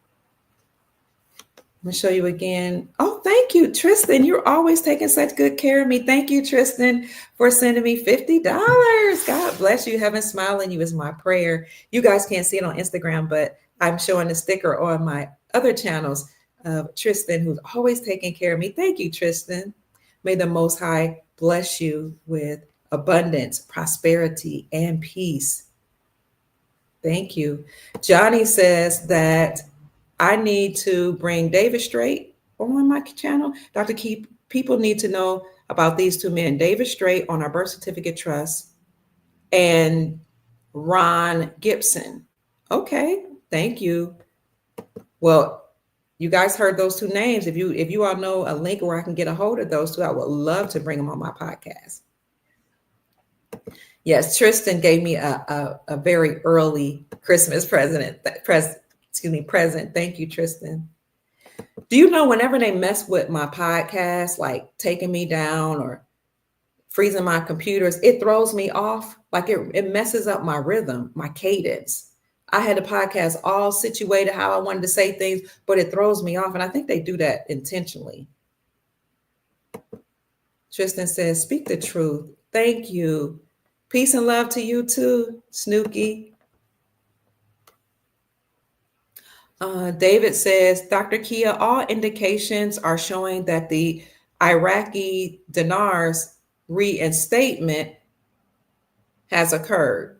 I'm going to show you again. Oh, thank you, Tristan. You're always taking such good care of me. Thank you, Tristan, for sending me $50. God bless you. Heaven smiling you is my prayer. You guys can't see it on Instagram, but I'm showing a sticker on my other channels of Tristan, who's always taking care of me. Thank you, Tristan. May the Most High bless you with abundance, prosperity, and peace. Thank you. Johnny says that I need to bring David Straight on my channel. Dr. Key, people need to know about these two men, David Straight on our birth certificate trust and Ron Gibson. Okay, thank you. Well, you guys heard those two names. If you all know a link where I can get a hold of those two, I would love to bring them on my podcast. Yes, Tristan gave me a very early Christmas present. Thank you, Tristan. Do you know whenever they mess with my podcast, like taking me down or freezing my computers, it throws me off. Like it messes up my rhythm, my cadence. I had the podcast all situated how I wanted to say things, but it throws me off. And I think they do that intentionally. Tristan says, speak the truth. Thank you. Peace and love to you too, Snooky. David says, Dr. Kia, all indications are showing that the Iraqi dinar's reinstatement has occurred.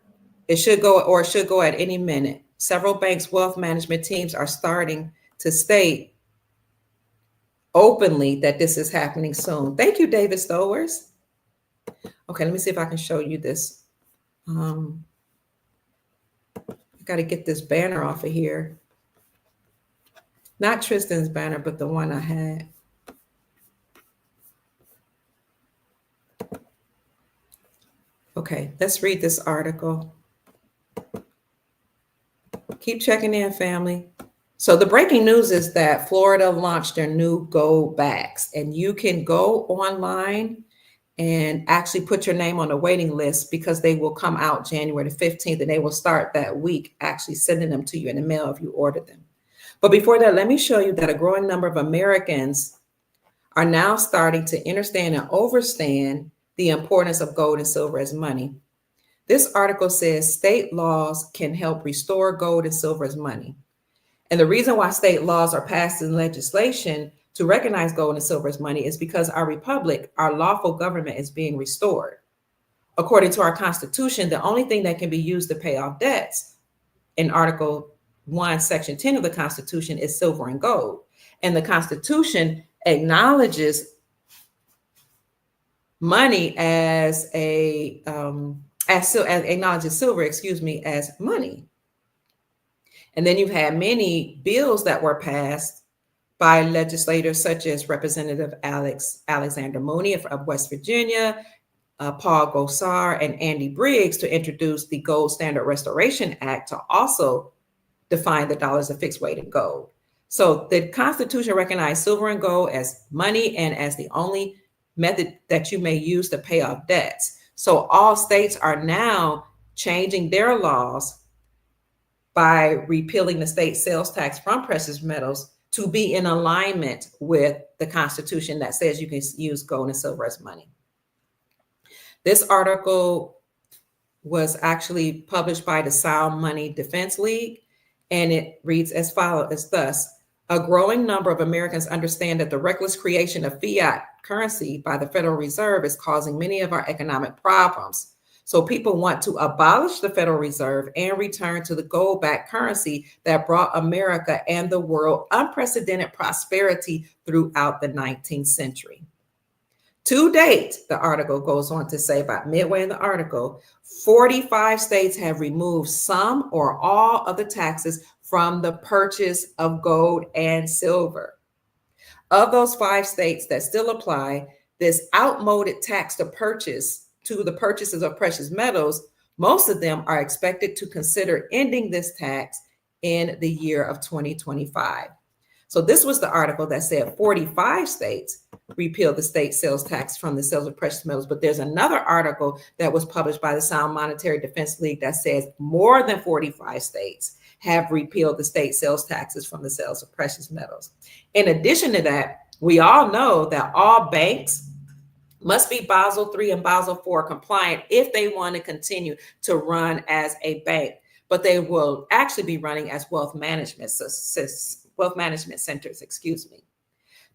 It should go at any minute. Several banks' wealth management teams are starting to state openly that this is happening soon. Thank you, David Stowers. Okay, let me see if I can show you this. I got to get this banner off of here. Not Tristan's banner, but the one I had. Okay, let's read this article. Keep checking in, family. So the breaking news is that Florida launched their new gold backs, and you can go online and actually put your name on the waiting list because they will come out January the 15th, and they will start that week actually sending them to you in the mail if you order them. But before that, let me show you that a growing number of Americans are now starting to understand and overstand the importance of gold and silver as money. This article says state laws can help restore gold and silver as money. And the reason why state laws are passed in legislation to recognize gold and silver as money is because our republic, our lawful government, is being restored. According to our Constitution, the only thing that can be used to pay off debts in Article 1, Section 10 of the Constitution is silver and gold. And the Constitution acknowledges money as acknowledges silver, as money. And then you've had many bills that were passed by legislators such as Representative Alexander Mooney of West Virginia, Paul Gosar, and Andy Briggs to introduce the Gold Standard Restoration Act to also define the dollar as a fixed weight in gold. So the Constitution recognized silver and gold as money and as the only method that you may use to pay off debts. So all states are now changing their laws by repealing the state sales tax from precious metals to be in alignment with the Constitution that says you can use gold and silver as money. This article was actually published by the Sound Money Defense League, and it reads as thus. A growing number of Americans understand that the reckless creation of fiat currency by the Federal Reserve is causing many of our economic problems. So people want to abolish the Federal Reserve and return to the gold-backed currency that brought America and the world unprecedented prosperity throughout the 19th century. To date, the article goes on to say, about midway in the article, 45 states have removed some or all of the taxes from the purchase of gold and silver. Of those 5 states that still apply this outmoded tax to the purchases of precious metals, most of them are expected to consider ending this tax in the year of 2025. So this was the article that said 45 states repealed the state sales tax from the sales of precious metals. But there's another article that was published by the Sound Monetary Defense League that says more than 45 states have repealed the state sales taxes from the sales of precious metals. In addition to that, we all know that all banks must be Basel III and Basel IV compliant if they want to continue to run as a bank. but they will actually be running as wealth management centers, excuse me.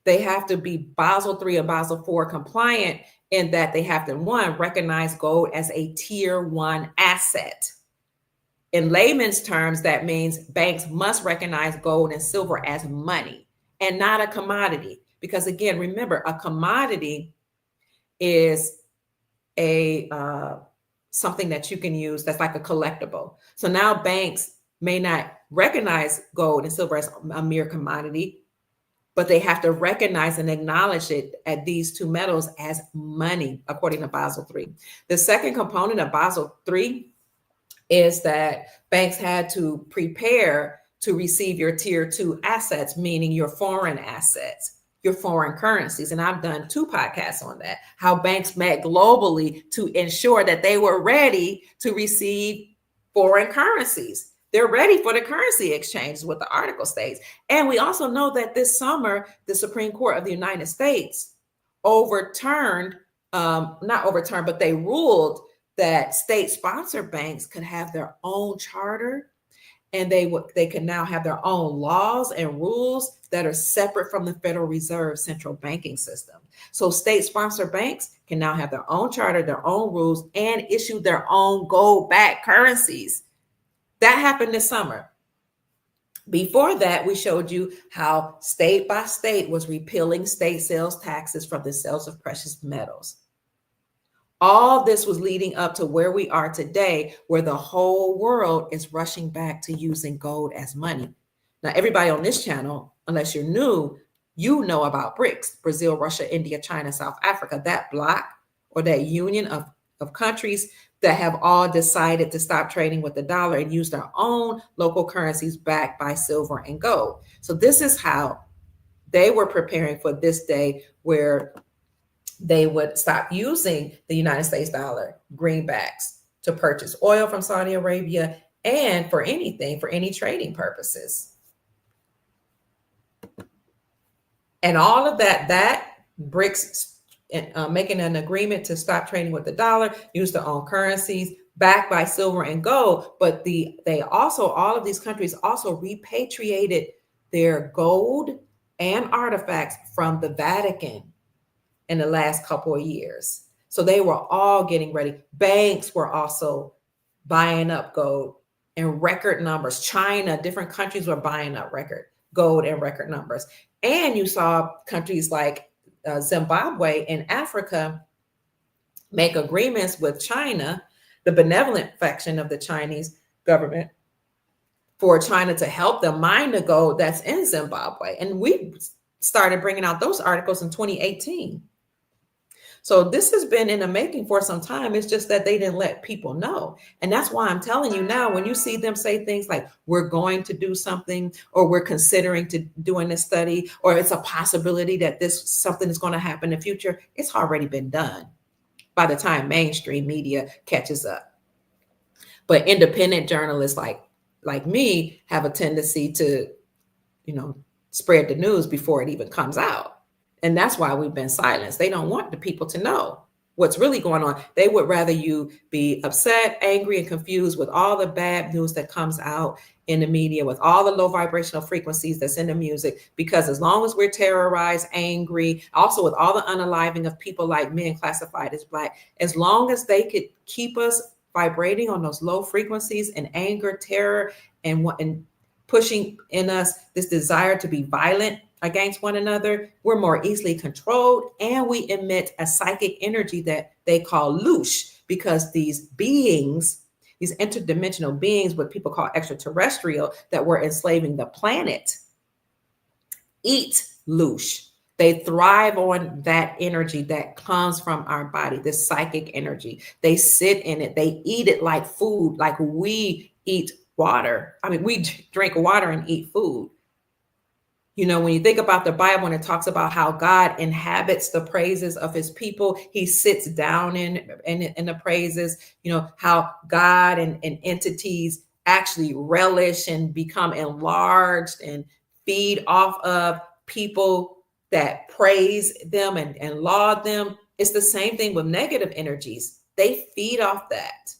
They have to be Basel III and Basel IV compliant in that they have to, one, recognize gold as a tier 1 asset. In layman's terms, that means banks must recognize gold and silver as money and not a commodity. Because again, remember, a commodity is a something that you can use that's like a collectible. So now banks may not recognize gold and silver as a mere commodity, but they have to recognize and acknowledge it at these two metals as money, according to Basel III. The second component of Basel III is that banks had to prepare to receive your tier 2 assets, meaning your foreign assets, your foreign currencies. And I've done 2 podcasts on that, how banks met globally to ensure that they were ready to receive foreign currencies. They're ready for the currency exchange, is what the article states. And we also know that this summer, the Supreme Court of the United States overturned, not overturned, but they ruled that state-sponsored banks could have their own charter, and they can now have their own laws and rules that are separate from the Federal Reserve central banking system. So state-sponsored banks can now have their own charter, their own rules, and issue their own gold-backed currencies. That happened this summer. Before that, we showed you how state by state was repealing state sales taxes from the sales of precious metals. All this was leading up to where we are today, where the whole world is rushing back to using gold as money. Now, everybody on this channel, unless you're new, you know about BRICS, Brazil, Russia, India, China, South Africa, that bloc or that union of countries that have all decided to stop trading with the dollar and use their own local currencies backed by silver and gold. So this is how they were preparing for this day where they would stop using the United States dollar, greenbacks, to purchase oil from Saudi Arabia and for anything, for any trading purposes. And all of that BRICS making an agreement to stop trading with the dollar, use their own currencies backed by silver and gold. But all of these countries also repatriated their gold and artifacts from the Vatican in the last couple of years. So they were all getting ready. Banks were also buying up gold in record numbers. China, different countries were buying up gold in record numbers. And you saw countries like Zimbabwe in Africa make agreements with China, the benevolent faction of the Chinese government, for China to help them mine the gold that's in Zimbabwe. And we started bringing out those articles in 2018. So this has been in the making for some time. It's just that they didn't let people know. And that's why I'm telling you now, when you see them say things like, we're going to do something, or we're considering to doing this study, or it's a possibility that something is going to happen in the future, it's already been done by the time mainstream media catches up. But independent journalists like me have a tendency to, spread the news before it even comes out. And that's why we've been silenced. They don't want the people to know what's really going on. They would rather you be upset, angry, and confused with all the bad news that comes out in the media, with all the low vibrational frequencies that's in the music, because as long as we're terrorized, angry, also with all the unaliving of people like men classified as Black, as long as they could keep us vibrating on those low frequencies and anger, terror, and pushing in us this desire to be violent against one another, we're more easily controlled, and we emit a psychic energy that they call loosh, because these beings, these interdimensional beings, what people call extraterrestrial, that were enslaving the planet, eat loosh. They thrive on that energy that comes from our body, this psychic energy. They sit in it. They eat it like food, like we eat water. I mean, we drink water and eat food. When you think about the Bible, and it talks about how God inhabits the praises of his people, he sits down in the praises, how God and entities actually relish and become enlarged and feed off of people that praise them and laud them. It's the same thing with negative energies. They feed off that.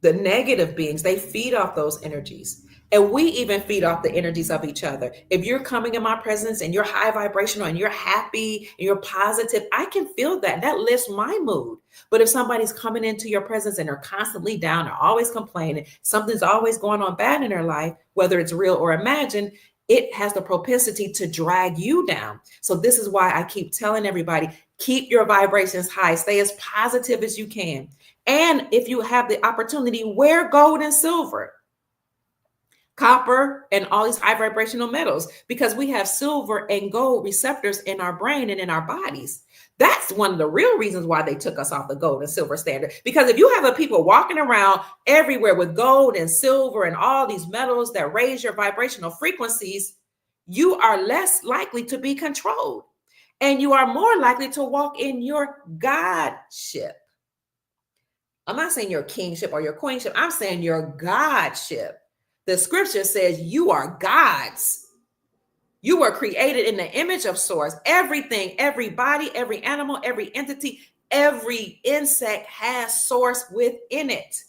The negative beings, they feed off those energies. And we even feed off the energies of each other. If you're coming in my presence and you're high vibrational and you're happy and you're positive, I can feel that. That lifts my mood. But if somebody's coming into your presence and they're constantly down, they're always complaining, something's always going on bad in their life, whether it's real or imagined, it has the propensity to drag you down. So this is why I keep telling everybody, keep your vibrations high, stay as positive as you can. And if you have the opportunity, wear gold and silver, copper, and all these high vibrational metals, because we have silver and gold receptors in our brain and in our bodies. That's one of the real reasons why they took us off the gold and silver standard. Because if you have a people walking around everywhere with gold and silver and all these metals that raise your vibrational frequencies, you are less likely to be controlled. And you are more likely to walk in your godship. I'm not saying your kingship or your queenship. I'm saying your godship. The scripture says you are God's. You were created in the image of source. Everything, every body, every animal, every entity, every insect has source within it.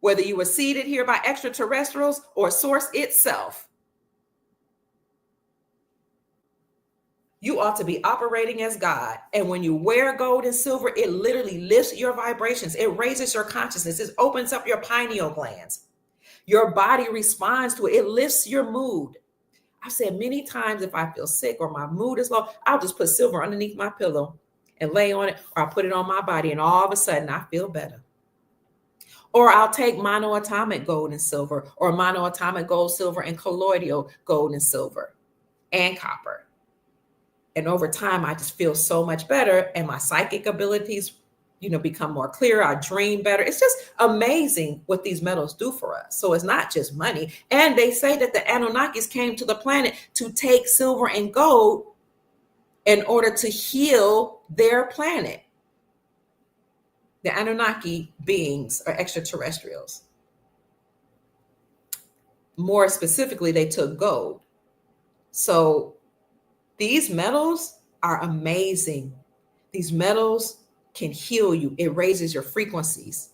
Whether you were seeded here by extraterrestrials or source itself, you ought to be operating as God. And when you wear gold and silver, it literally lifts your vibrations. It raises your consciousness. It opens up your pineal glands. Your body responds to it. It lifts your mood. I've said many times, if I feel sick or my mood is low, I'll just put silver underneath my pillow and lay on it, or I'll put it on my body, and all of a sudden I feel better. Or I'll take monoatomic gold and silver, or monoatomic gold, silver, and colloidal gold and silver and copper. And over time, I just feel so much better, and my psychic abilities, become more clear. I dream better. It's just amazing what these metals do for us. So it's not just money. And they say that the Anunnakis came to the planet to take silver and gold in order to heal their planet. The Anunnaki beings are extraterrestrials. More specifically, they took gold. So these metals are amazing. These metals can heal you. It raises your frequencies.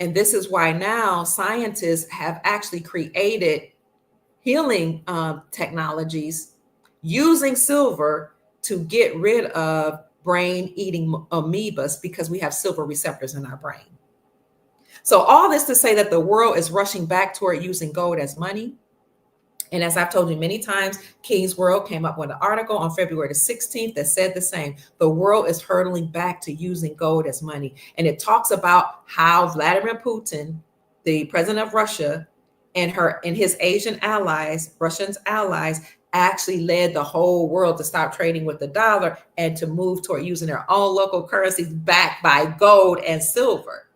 And this is why now scientists have actually created healing technologies using silver to get rid of brain-eating amoebas, because we have silver receptors in our brain. So all this to say that the world is rushing back toward using gold as money. And as I've told you many times, King's World came up with an article on February the 16th that said the same. The world is hurtling back to using gold as money. And it talks about how Vladimir Putin, the president of Russia, and his Asian allies, Russians allies, actually led the whole world to stop trading with the dollar and to move toward using their own local currencies backed by gold and silver.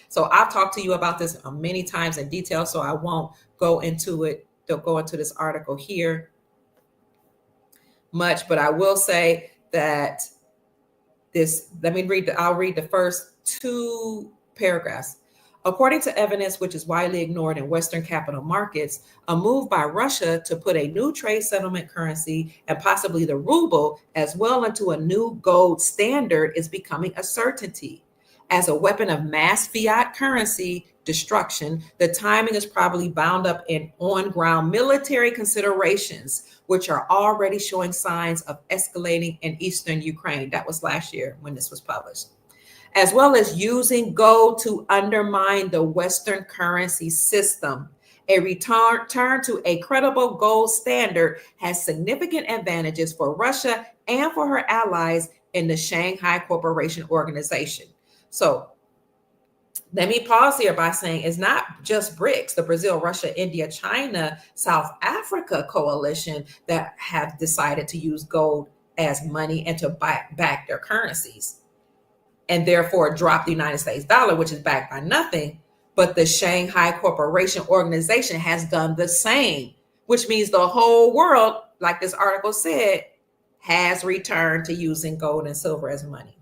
So I've talked to you about this many times in detail, so I won't go into it. Don't go into this article here much, but I will say that I'll read the first two paragraphs. According to evidence which is widely ignored in Western capital markets, a move by Russia to put a new trade settlement currency and possibly the ruble as well into a new gold standard is becoming a certainty. As a weapon of mass fiat currency destruction, the timing is probably bound up in on-ground military considerations, which are already showing signs of escalating in eastern Ukraine. That was last year when this was published. As well as using gold to undermine the Western currency system. A return to a credible gold standard has significant advantages for Russia and for her allies in the Shanghai Cooperation Organization. So let me pause here by saying it's not just BRICS, the Brazil, Russia, India, China, South Africa coalition that have decided to use gold as money and to back their currencies, and therefore drop the United States dollar, which is backed by nothing. But the Shanghai Cooperation Organization has done the same, which means the whole world, like this article said, has returned to using gold and silver as money.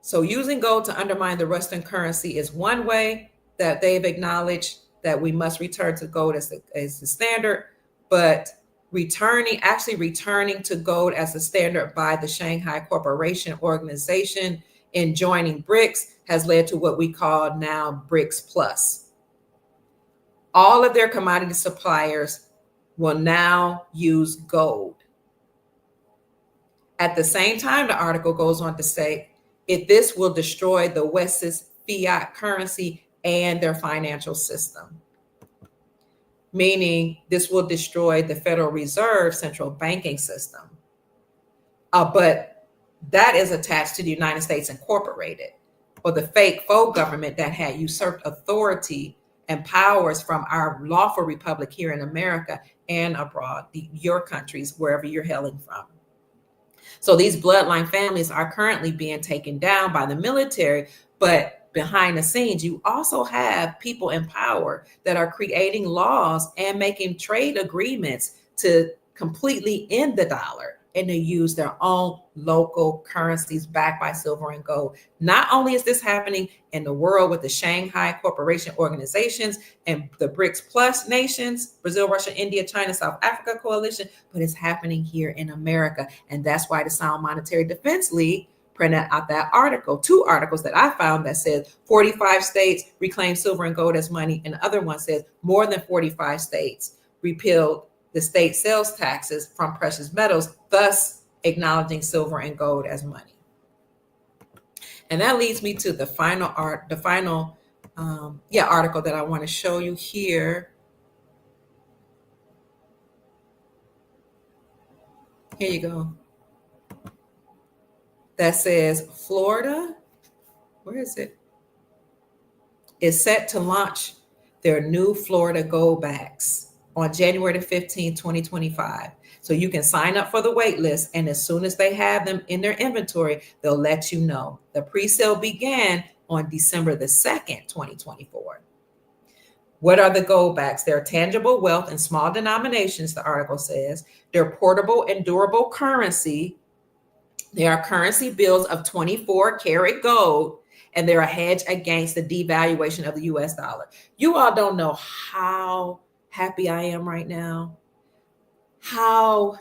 So using gold to undermine the Western currency is one way that they've acknowledged that we must return to gold as the standard. But returning to gold as a standard by the Shanghai Cooperation Organization and joining BRICS has led to what we call now BRICS Plus. All of their commodity suppliers will now use gold. At the same time, the article goes on to say, if this will destroy the West's fiat currency and their financial system, meaning this will destroy the Federal Reserve central banking system. But that is attached to the United States Incorporated, or the fake faux government that had usurped authority and powers from our lawful republic here in America and abroad, your countries, wherever you're hailing from. So these bloodline families are currently being taken down by the military, but behind the scenes, you also have people in power that are creating laws and making trade agreements to completely end the dollar and to use their own local currencies backed by silver and gold. Not only is this happening in the world with the Shanghai Cooperation Organizations and the BRICS Plus nations, Brazil, Russia, India, China, South Africa coalition, but it's happening here in America. And that's why the Sound Monetary Defense League printed out that article, 2 articles that I found that says 45 states reclaim silver and gold as money, and the other one says more than 45 states repealed the state sales taxes from precious metals, thus acknowledging silver and gold as money. And that leads me to the final article that I want to show you here. Here you go. That says Florida, where is it? Is set to launch their new Florida Gold Backs on January the 15th, 2025. So you can sign up for the wait list, and as soon as they have them in their inventory, they'll let you know. The pre-sale began on December the 2nd, 2024. What are the gold backs? They're tangible wealth in small denominations, the article says. They're portable and durable currency. They are currency bills of 24 karat gold, and they're a hedge against the devaluation of the US dollar. You all don't know how happy I am right now, how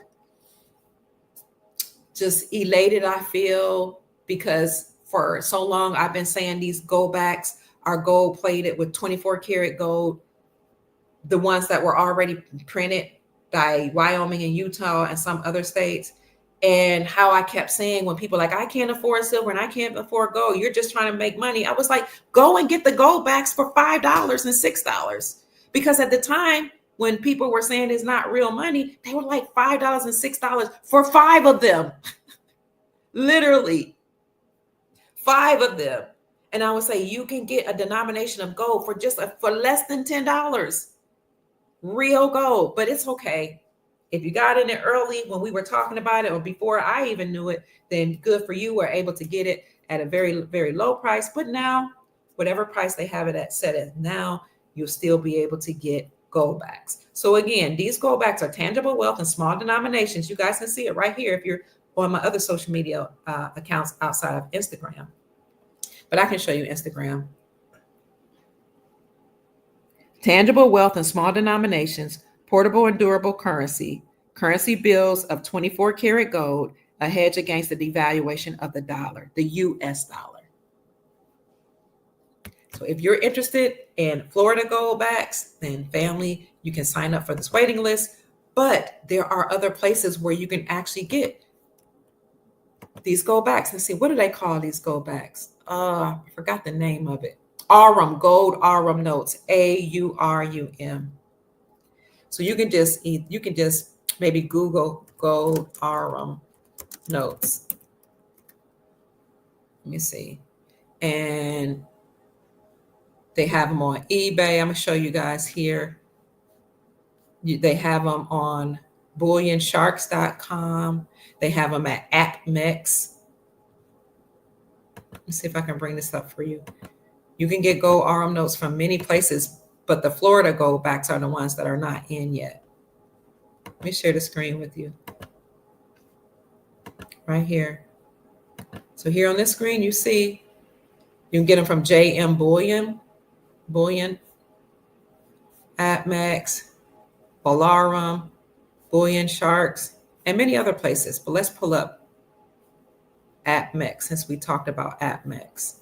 just elated I feel, because for so long I've been saying these gold backs are gold plated with 24 karat gold, the ones that were already printed by Wyoming and Utah and some other states. And how I kept saying when people like, I can't afford silver and I can't afford gold, you're just trying to make money. I was like, go and get the gold backs for $5 and $6. Because at the time when people were saying it's not real money, they were like $5 and $6 for 5 of them. Literally 5 of them. And I would say you can get a denomination of gold for less than $10. Real gold, but it's okay. If you got in it early when we were talking about it, or before I even knew it, then good for you. We're able to get it at a very, very low price. But now, whatever price they have it at set at now, you'll still be able to get gold backs. So again, these gold backs are tangible wealth in small denominations. You guys can see it right here if you're on my other social media accounts outside of Instagram. But I can show you Instagram. Tangible wealth in small denominations, portable and durable currency bills of 24 karat gold, a hedge against the devaluation of the dollar, the US dollar. So if you're interested in Florida gold backs, then family, you can sign up for this waiting list. But there are other places where you can actually get these gold backs. Let's see, what do they call these gold backs? I forgot the name of it. Aurum, gold Aurum notes, AURUM. So you can just maybe Google gold Aurum notes. Let me see. And they have them on eBay. I'm gonna show you guys here. They have them on bullionsharks.com. They have them at AppMex. Let's see if I can bring this up for you. You can get gold Aurum notes from many places, but the Florida gold backs are the ones that are not in yet. Let me share the screen with you. Right here. So here on this screen, you see, you can get them from JM Bullion, AppMex, Bolarum, Bullion Sharks, and many other places. But let's pull up AppMex since we talked about AppMex.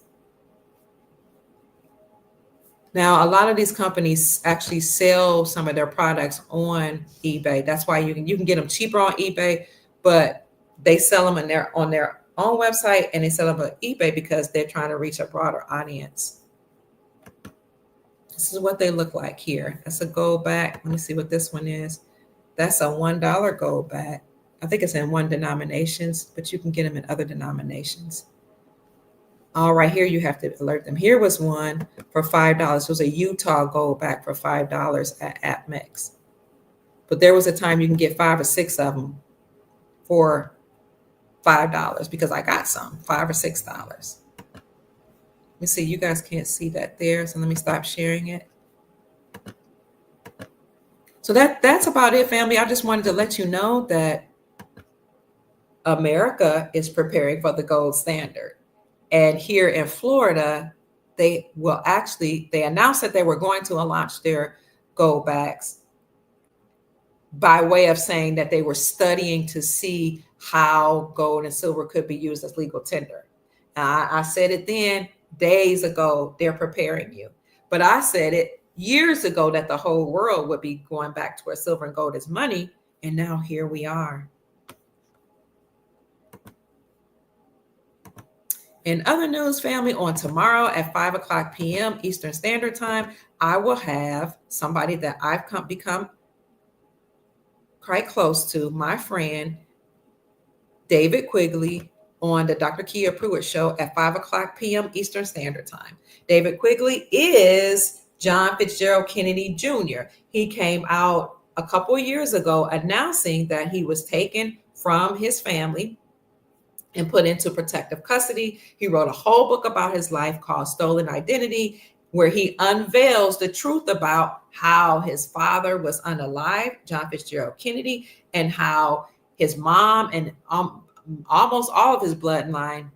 Now, a lot of these companies actually sell some of their products on eBay. That's why you can get them cheaper on eBay, but they sell them on their own website, and they sell them on eBay because they're trying to reach a broader audience. This is what they look like here. That's a gold back. Let me see what this one is. That's a $1 gold back. I think it's in one denominations, but you can get them in other denominations. All right, here you have to alert them. Here was one for $5. It was a Utah gold back for $5 at AppMex. But there was a time you can get 5 or 6 of them for $5 because I got some, $5 or $6. Let me see, you guys can't see that there, so let me stop sharing it. So that's about it, family. I just wanted to let you know that America is preparing for the gold standard. And here in Florida, they announced that they were going to launch their gold backs by way of saying that they were studying to see how gold and silver could be used as legal tender. I said it then, days ago, they're preparing you. But I said it years ago that the whole world would be going back to where silver and gold is money. And now here we are. In other news, family, on tomorrow at 5 o'clock p.m. Eastern Standard Time, I will have somebody that I've become quite close to, my friend, David Quigley, on the Dr. Kia Pruitt Show at 5 o'clock p.m. Eastern Standard Time. David Quigley is John Fitzgerald Kennedy Jr. He came out a couple of years ago announcing that he was taken from his family and put into protective custody. He wrote a whole book about his life called Stolen Identity, where he unveils the truth about how his father was unalived, John Fitzgerald Kennedy, and how his mom and almost all of his bloodline,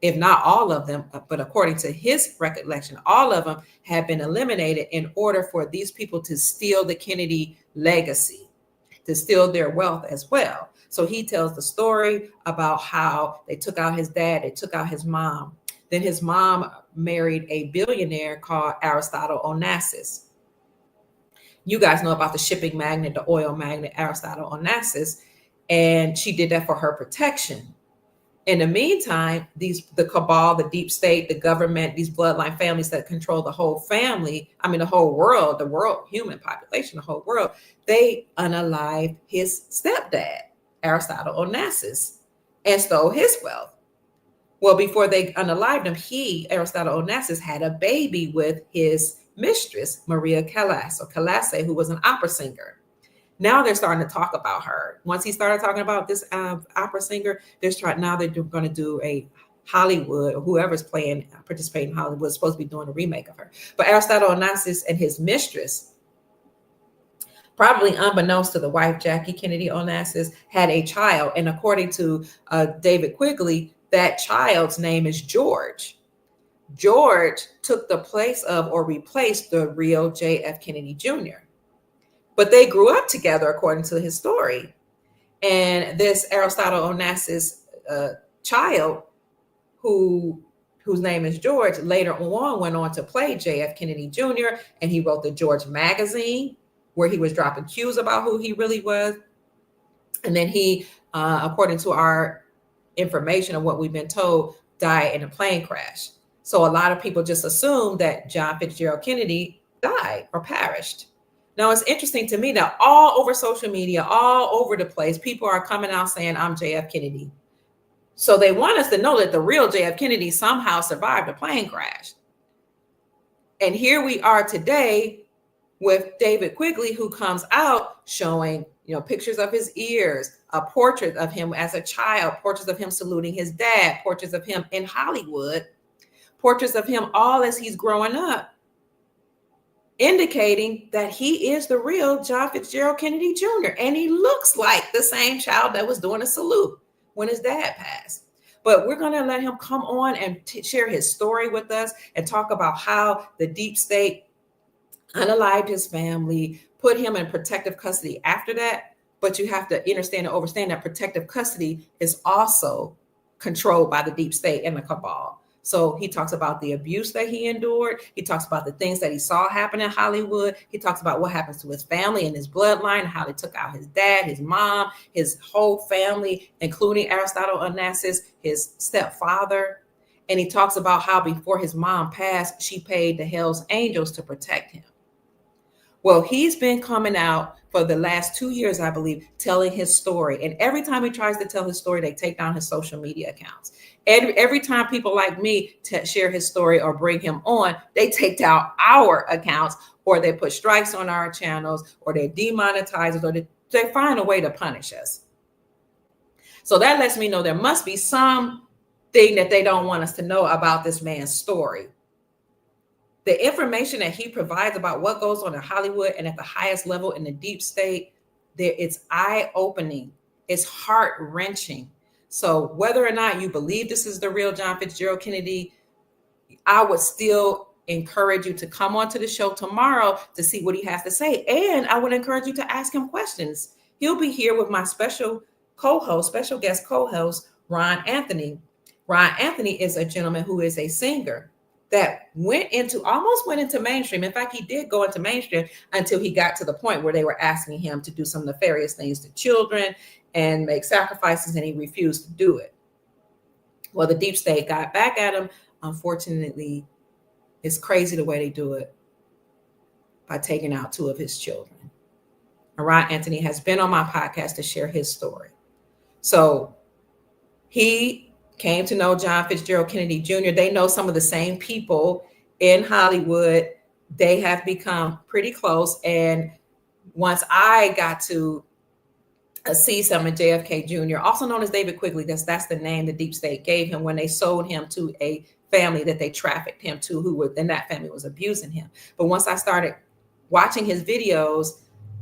if not all of them, but according to his recollection, all of them had been eliminated in order for these people to steal the Kennedy legacy, to steal their wealth as well. So he tells the story about how they took out his dad, they took out his mom. Then his mom married a billionaire called Aristotle Onassis. You guys know about the shipping magnate, the oil magnate, Aristotle Onassis, and she did that for her protection. In the meantime, the cabal, the deep state, the government, these bloodline families that control the whole family, the whole world, human population, the whole world, they unalived his stepdad, Aristotle Onassis, and stole his wealth. Well, before they unalived him, Aristotle Onassis, had a baby with his mistress, Maria Callas, who was an opera singer. Now they're starting to talk about her. Once he started talking about this opera singer, they're going to do a Hollywood, or whoever's participating in Hollywood is supposed to be doing a remake of her. But Aristotle Onassis and his mistress, probably unbeknownst to the wife, Jackie Kennedy Onassis, had a child. And according to David Quigley, that child's name is George. George took the place of or replaced the real J.F. Kennedy Jr. But they grew up together, according to his story. And this Aristotle Onassis child, whose name is George, later on went on to play J.F. Kennedy Jr., and he wrote the George magazine, where he was dropping cues about who he really was. And then he, according to our information of what we've been told, died in a plane crash. So a lot of people just assume that John Fitzgerald Kennedy died or perished. Now, it's interesting to me that all over social media, all over the place, people are coming out saying, I'm JF Kennedy. So they want us to know that the real JF Kennedy somehow survived a plane crash. And here we are today with David Quigley, who comes out showing, pictures of his ears, a portrait of him as a child, portraits of him saluting his dad, portraits of him in Hollywood, portraits of him all as he's growing up, indicating that he is the real John Fitzgerald Kennedy Jr. And he looks like the same child that was doing a salute when his dad passed. But we're going to let him come on and share his story with us and talk about how the deep state unalived his family, put him in protective custody after that. but you have to understand and understand that protective custody is also controlled by the deep state and the cabal. So he talks about the abuse that he endured. He talks about the things that he saw happen in Hollywood. He talks about what happens to his family and his bloodline, how they took out his dad, his mom, his whole family, including Aristotle Onassis, his stepfather. And he talks about how before his mom passed, she paid the Hell's Angels to protect him. Well, he's been coming out for the last 2 years, I believe, telling his story. And every time he tries to tell his story, they take down his social media accounts. Every time people like me share his story or bring him on, they take down our accounts, or they put strikes on our channels, or they demonetize us, or they find a way to punish us. So that lets me know there must be something that they don't want us to know about this man's story. The information that he provides about what goes on in Hollywood and at the highest level in the deep state, it's eye-opening. It's heart-wrenching. So whether or not you believe this is the real John Fitzgerald Kennedy, I would still encourage you to come onto the show tomorrow to see what he has to say. And I would encourage you to ask him questions. He'll be here with my special guest co-host, Ron Anthony. Ron Anthony is a gentleman who is a singer that almost went into mainstream. In fact, he did go into mainstream until he got to the point where they were asking him to do some nefarious things to children and make sacrifices, and he refused to do it. Well, the deep state got back at him. Unfortunately, it's crazy the way they do it by taking out 2 of his children. And Ron Anthony has been on my podcast to share his story. So he came to know John Fitzgerald Kennedy Jr. They know some of the same people in Hollywood. They have become pretty close. And once I got to see some of JFK Jr., also known as David Quigley, that's the name the deep state gave him when they sold him to a family that they trafficked him to, and that family was abusing him. But once I started watching his videos,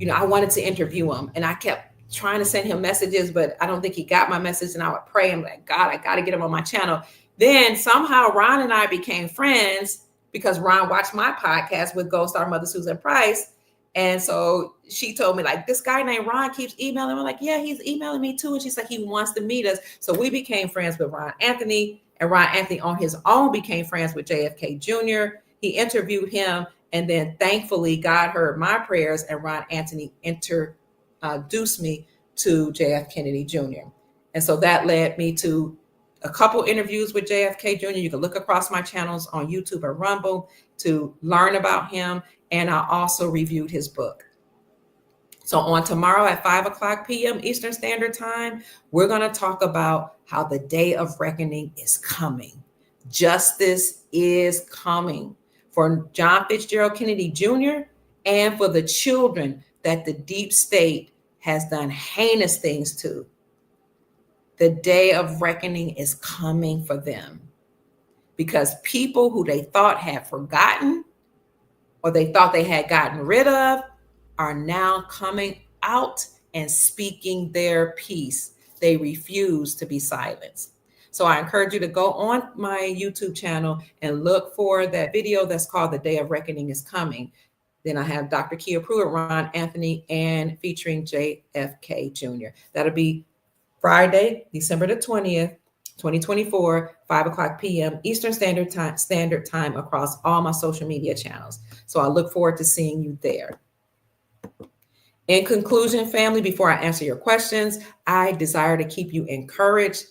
I wanted to interview him, and I kept trying to send him messages, but I don't think he got my message. And I would pray, I'm like, God, I got to get him on my channel. Then somehow Ron and I became friends because Ron watched my podcast with Gold Star Mother Susan Price. And so she told me, like, this guy named Ron keeps emailing. I'm like, yeah, he's emailing me too. And she's like, he wants to meet us. So we became friends with Ron Anthony, and Ron Anthony on his own became friends with JFK Jr. He interviewed him. And then thankfully God heard my prayers, and Ron Anthony introduced me to JF Kennedy Jr. And so that led me to a couple interviews with JFK Jr. You can look across my channels on YouTube or Rumble to learn about him. And I also reviewed his book. So on tomorrow at 5:00 p.m. Eastern Standard Time, we're going to talk about how the day of reckoning is coming. Justice is coming for John Fitzgerald Kennedy Jr. and for the children that the deep state has done heinous things to. The day of reckoning is coming for them, because people who they thought had forgotten or they thought they had gotten rid of are now coming out and speaking their piece. They refuse to be silenced. So I encourage you to go on my YouTube channel and look for that video that's called The Day of Reckoning is Coming. Then I have Dr. Kia Pruitt, Ron Anthony, and featuring JFK Jr. That'll be Friday, December the 20th, 2024, 5:00 p.m. Eastern Standard Time across all my social media channels. So I look forward to seeing you there. In conclusion, family, before I answer your questions, I desire to keep you encouraged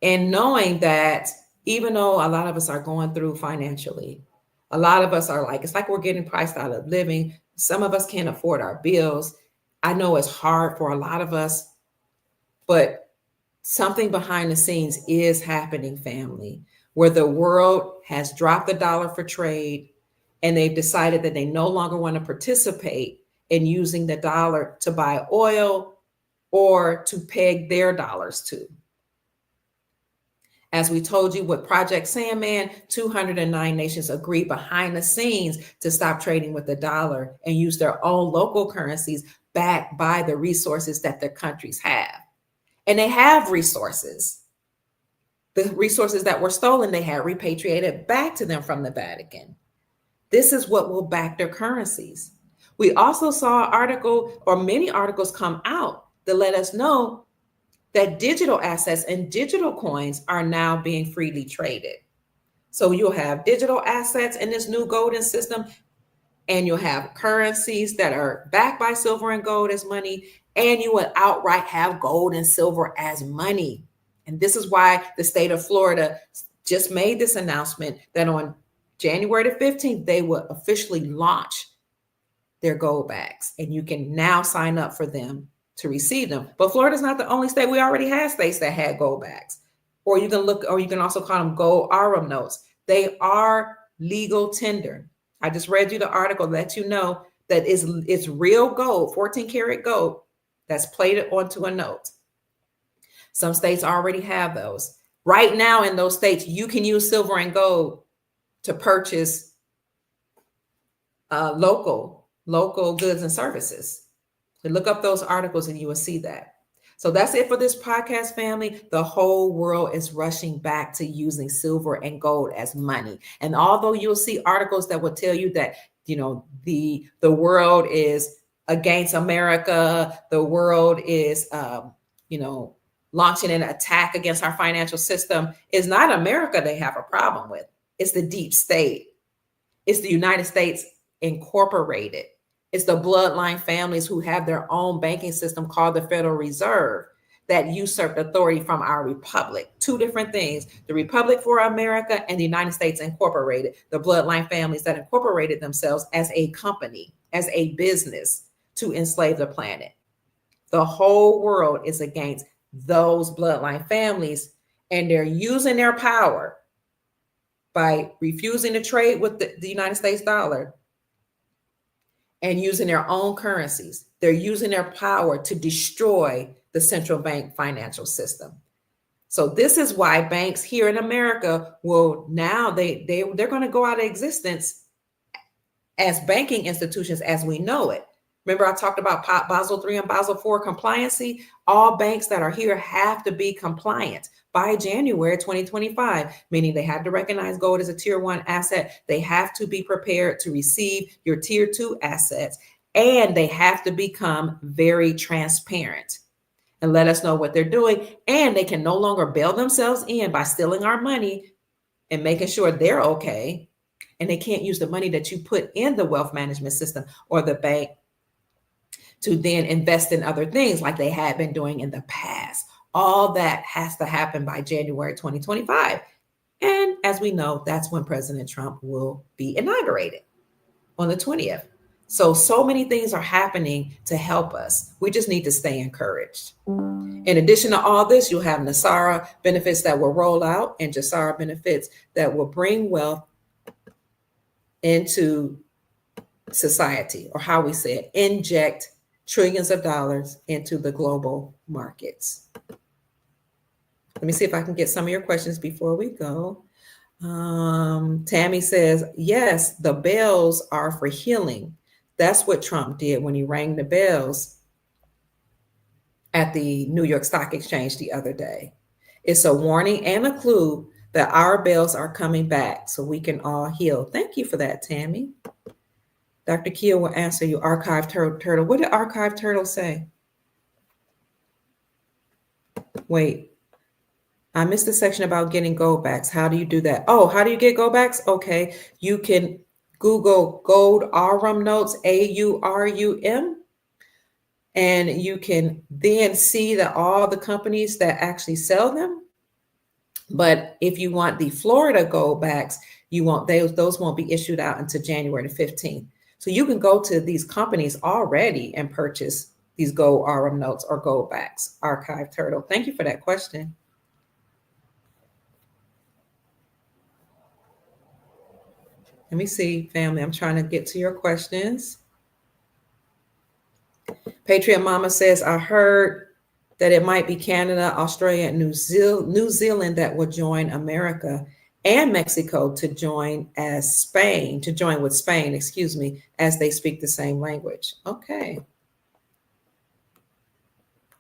and knowing that even though a lot of us are going through financially, a lot of us are like, it's like we're getting priced out of living. Some of us can't afford our bills. I know it's hard for a lot of us, but something behind the scenes is happening, family, where the world has dropped the dollar for trade, and they've decided that they no longer want to participate in using the dollar to buy oil or to peg their dollars to. As we told you with Project Sandman, 209 nations agreed behind the scenes to stop trading with the dollar and use their own local currencies backed by the resources that their countries have. And they have resources. The resources that were stolen, they had repatriated back to them from the Vatican. This is what will back their currencies. We also saw an article or many articles come out that let us know that digital assets and digital coins are now being freely traded. So you'll have digital assets in this new golden system, and you'll have currencies that are backed by silver and gold as money, and you will outright have gold and silver as money. And this is why the state of Florida just made this announcement that on January the 15th, they will officially launch their gold bags, and you can now sign up for them to receive them. But Florida's not the only state. We already had states that had gold bags. Or you can also call them gold Arum notes. They are legal tender. I just read you the article, let you know that it's real gold, 14 karat gold that's plated onto a note. Some states already have those. Right now in those states, you can use silver and gold to purchase local goods and services. So look up those articles and you will see that. So that's it for this podcast, family. The whole world is rushing back to using silver and gold as money. And although you'll see articles that will tell you that, the world is against America, the world is, launching an attack against our financial system, it's not America they have a problem with. It's the deep state. It's the United States Incorporated. It's the bloodline families who have their own banking system called the Federal Reserve that usurped authority from our republic. Two different things: the Republic for America and the United States Incorporated, the bloodline families that incorporated themselves as a company, as a business to enslave the planet. The whole world is against those bloodline families, and they're using their power by refusing to trade with the United States dollar and using their own currencies. They're using their power to destroy the central bank financial system. So this is why banks here in America will now, they're going to go out of existence as banking institutions as we know it. Remember, I talked about Basel III and Basel IV compliancy. All banks that are here have to be compliant by January 2025, meaning they have to recognize gold as a tier 1 asset. They have to be prepared to receive your tier 2 assets, and they have to become very transparent and let us know what they're doing. And they can no longer bail themselves in by stealing our money and making sure they're okay. And they can't use the money that you put in the wealth management system or the bank to then invest in other things like they had been doing in the past. All that has to happen by January 2025. And as we know, that's when President Trump will be inaugurated on the 20th. So many things are happening to help us. We just need to stay encouraged. In addition to all this, you'll have NASARA benefits that will roll out and JASARA benefits that will bring wealth into society, or how we say it, inject trillions of dollars into the global markets. Let me see if I can get some of your questions before we go. Tammy says, yes, the bells are for healing. That's what Trump did when he rang the bells at the New York Stock Exchange the other day. It's a warning and a clue that our bells are coming back so we can all heal. Thank you for that, Tammy. Dr. Kia will answer you. Archive Turtle. What did Archive Turtle say? Wait, I missed the section about getting gold backs. How do you do that? Oh, how do you get gold backs? Okay, you can Google gold Arum notes, AURUM, and you can then see that all the companies that actually sell them. But if you want the Florida gold backs, those won't be issued out until January the 15th. So you can go to these companies already and purchase these gold Arum notes or gold backs. Archive Turtle. Thank you for that question. Let me see, family. I'm trying to get to your questions. Patriot Mama says, I heard that it might be Canada, Australia, and New Zealand that will join America and Mexico to join with Spain, as they speak the same language. Okay.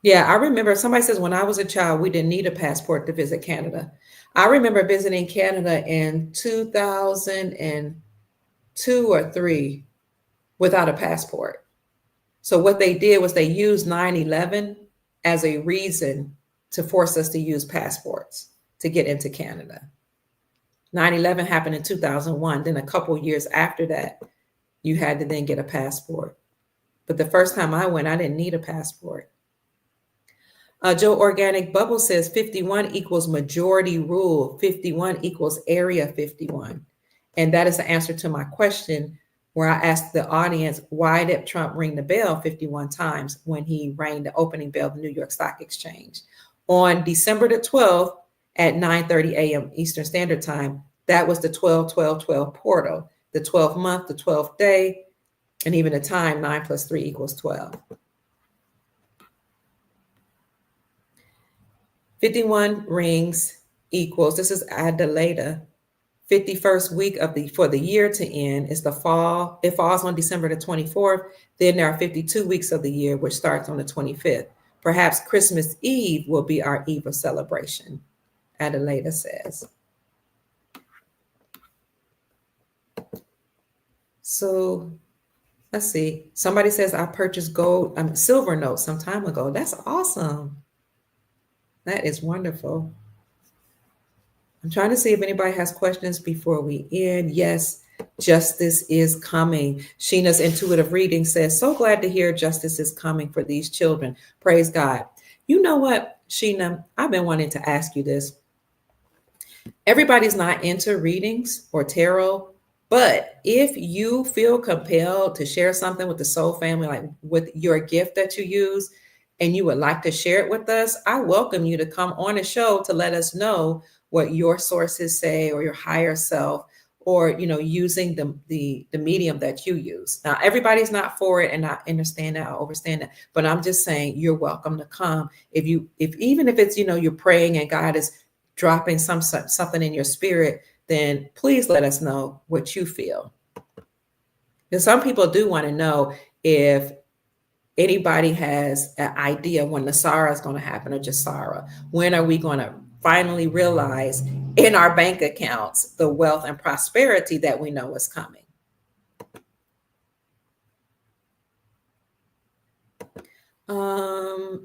Yeah, I remember somebody says when I was a child, we didn't need a passport to visit Canada. I remember visiting Canada in 2002 or 3. without a passport. So what they did was they used 9/11 as a reason to force us to use passports to get into Canada. 9/11 happened in 2001. Then a couple years after that, you had to then get a passport. But the first time I went, I didn't need a passport. Joe Organic Bubble says 51 equals majority rule. 51 equals Area 51. And that is the answer to my question where I asked the audience, why did Trump ring the bell 51 times when he rang the opening bell of the New York Stock Exchange? On December the 12th at 9:30 a.m. Eastern Standard Time, that was the 12-12-12 portal, the 12th month, the 12th day, and even the time, 9 plus 3 equals 12. 51 rings equals, this is Adelaida, 51st week for the year to end is the fall. It falls on December the 24th. Then there are 52 weeks of the year, which starts on the 25th. Perhaps Christmas Eve will be our eve of celebration, Adelaida says. So let's see. Somebody says I purchased silver notes some time ago. That's awesome. That is wonderful. I'm trying to see if anybody has questions before we end. Yes, justice is coming. Sheena's intuitive reading says, so glad to hear justice is coming for these children. Praise God. You know what, Sheena, I've been wanting to ask you this. Everybody's not into readings or tarot, but if you feel compelled to share something with the soul family, like with your gift that you use, and you would like to share it with us, I welcome you to come on the show to let us know what your sources say, or your higher self, or using the medium that you use. Now, everybody's not for it, and I understand that, I understand that, but I'm just saying you're welcome to come. If even if it's you're praying and God is dropping something in your spirit, then please let us know what you feel. Because some people do want to know if anybody has an idea when Nasara is going to happen, or Jasara. When are we going to finally realize in our bank accounts the wealth and prosperity that we know is coming?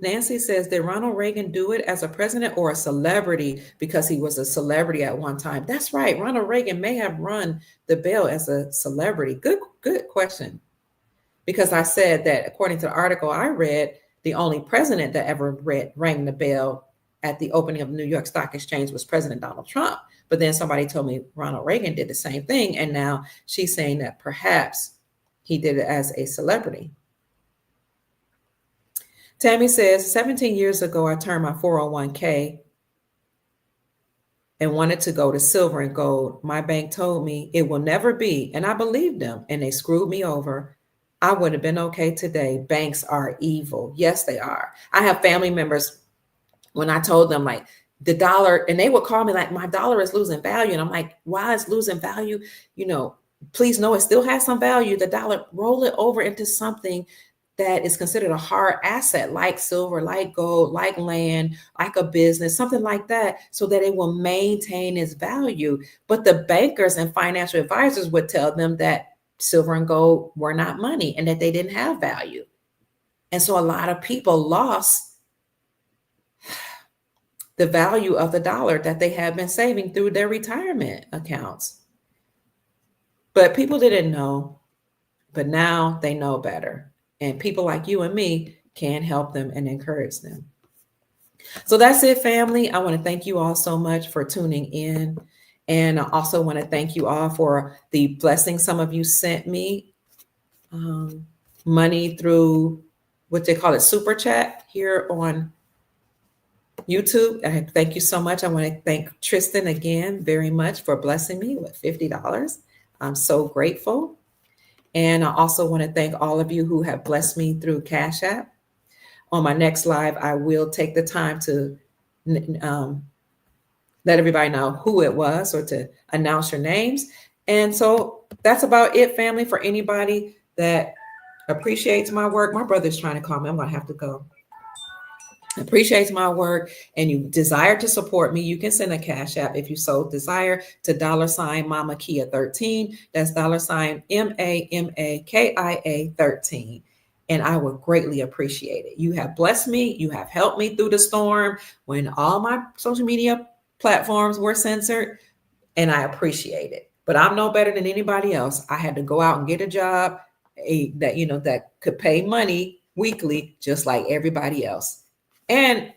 Nancy says, did Ronald Reagan do it as a president or a celebrity because he was a celebrity at one time? That's right. Ronald Reagan may have run the bell as a celebrity. Good question. Because I said that according to the article I read, the only president that ever rang the bell at the opening of the New York Stock Exchange was President Donald Trump. But then somebody told me Ronald Reagan did the same thing. And now she's saying that perhaps he did it as a celebrity. Tammy says, 17 years ago, I turned my 401k and wanted to go to silver and gold. My bank told me it will never be. And I believed them, and they screwed me over. I would have been okay today. Banks are evil. Yes, they are. I have family members, when I told them like the dollar, and they would call me like, my dollar is losing value. And I'm like, why is losing value? Please know it still has some value. The dollar, roll it over into something that is considered a hard asset, like silver, like gold, like land, like a business, something like that, so that it will maintain its value. But the bankers and financial advisors would tell them that silver and gold were not money and that they didn't have value. And so a lot of people lost the value of the dollar that they had been saving through their retirement accounts. But people didn't know, but now they know better. And people like you and me can help them and encourage them. So that's it, family. I want to thank you all so much for tuning in. And I also want to thank you all for the blessings. Some of you sent me money through what they call it, Super Chat here on YouTube. Thank you so much. I want to thank Tristan again very much for blessing me with $50. I'm so grateful. And I also want to thank all of you who have blessed me through Cash App. On my next live, I will take the time to let everybody know who it was, or to announce your names. And so that's about it, family. For anybody that appreciates my work, my brother's trying to call me. I'm going to have to go. appreciates my work and you desire to support me, you can send a cash app if you so desire to $ MamaKia 13. That's $MAMAKIA 13. And I would greatly appreciate it. You have blessed me. You have helped me through the storm when all my social media platforms were censored, and I appreciate it. But I'm no better than anybody else. I had to go out and get a job that could pay money weekly, just like everybody else. And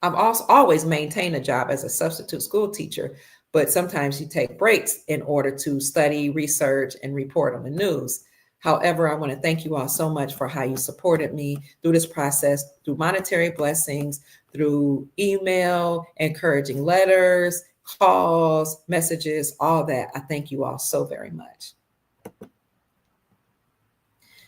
I've also always maintained a job as a substitute school teacher, but sometimes you take breaks in order to study, research, and report on the news. However, I want to thank you all so much for how you supported me through this process, through monetary blessings, through email, encouraging letters, calls, messages, all that. I thank you all so very much.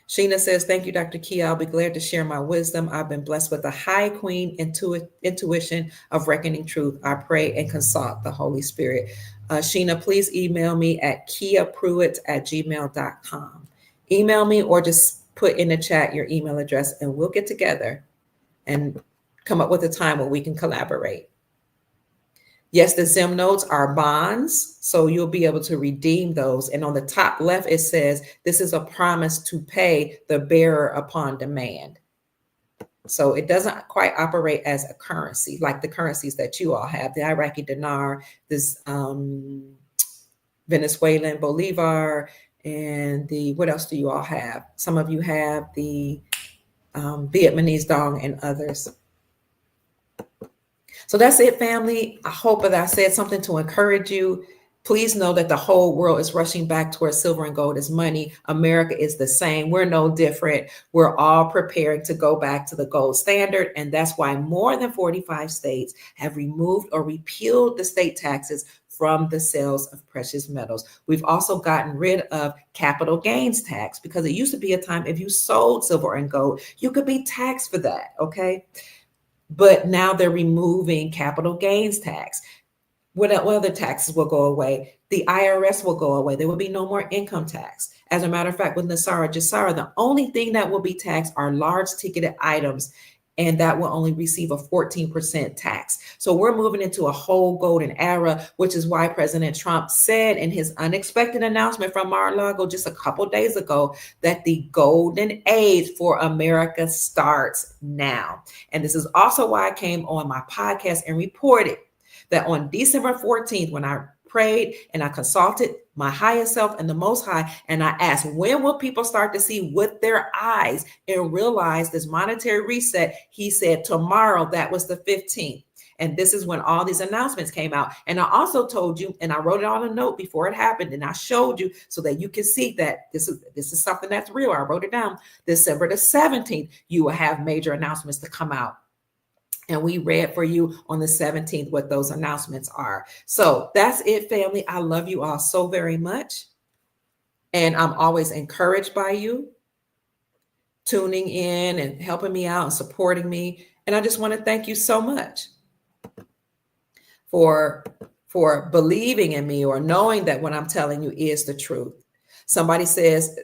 Sheena says, thank you, Dr. Kia. I'll be glad to share my wisdom. I've been blessed with a high queen intuition of reckoning truth. I pray and consult the Holy Spirit. Sheena, please email me at kiapruitt@gmail.com. Email me or just put in the chat your email address and we'll get together and come up with a time where we can collaborate. Yes, the Zim notes are bonds, so you'll be able to redeem those. And on the top left, it says, this is a promise to pay the bearer upon demand. So it doesn't quite operate as a currency like the currencies that you all have, the Iraqi dinar, this Venezuelan bolivar, and what else do you all have? Some of you have the Vietnamese dong and others. So that's it, family. I hope that I said something to encourage you. Please know that the whole world is rushing back towards silver and gold as money. America is the same. We're no different. We're all preparing to go back to the gold standard. And that's why more than 45 states have removed or repealed the state taxes from the sales of precious metals. We've also gotten rid of capital gains tax because it used to be a time if you sold silver and gold, you could be taxed for that, okay? But now they're removing capital gains tax. What other taxes will go away? The IRS will go away. There will be no more income tax. As a matter of fact, with Nasara Jasara, the only thing that will be taxed are large ticketed items, and that will only receive a 14% tax. So we're moving into a whole golden era, which is why President Trump said in his unexpected announcement from Mar-a-Lago just a couple days ago that the golden age for America starts now. And this is also why I came on my podcast and reported that on December 14th, when I prayed and I consulted my highest self and the Most High, and I asked, when will people start to see with their eyes and realize this monetary reset? He said tomorrow. That was the 15th. And this is when all these announcements came out. And I also told you, and I wrote it on a note before it happened, and I showed you so that you can see that this is something that's real. I wrote it down. December the 17th, you will have major announcements to come out. And we read for you on the 17th what those announcements are. So that's it, family. I love you all so very much. And I'm always encouraged by you tuning in and helping me out and supporting me. And I just want to thank you so much for believing in me or knowing that what I'm telling you is the truth. Somebody says,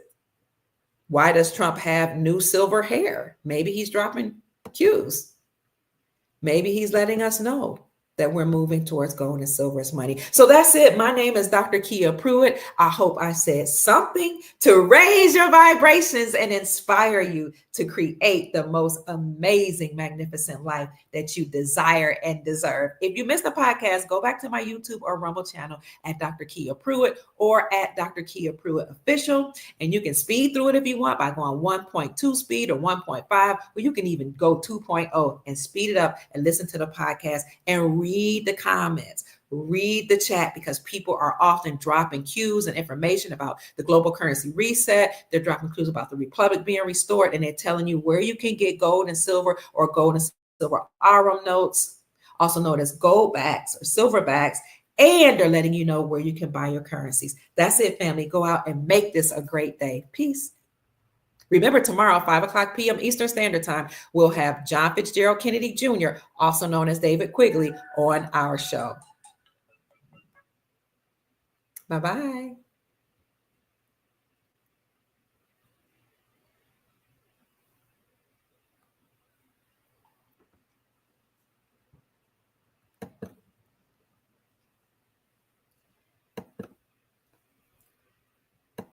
why does Trump have new silver hair? Maybe he's dropping cues. Maybe he's letting us know that we're moving towards gold and silver as money. So that's it. My name is Dr. Kia Pruitt. I hope I said something to raise your vibrations and inspire you to create the most amazing, magnificent life that you desire and deserve. If you missed the podcast, go back to my YouTube or Rumble channel at Dr. Kia Pruitt or at Dr. Kia Pruitt Official. And you can speed through it if you want by going 1.2 speed or 1.5, or you can even go 2.0 and speed it up and listen to the podcast and read the comments. Read the chat because people are often dropping cues and information about the global currency reset. They're dropping clues about the republic being restored, and they're telling you where you can get gold and silver or gold and silver arum notes, also known as gold backs or silver backs, and they're letting you know where you can buy your currencies. That's it, family. Go out and make this a great day. Peace. Remember, tomorrow, 5:00 p.m. Eastern Standard Time, we'll have John Fitzgerald Kennedy Jr., also known as David Quigley, on our show. Bye-bye.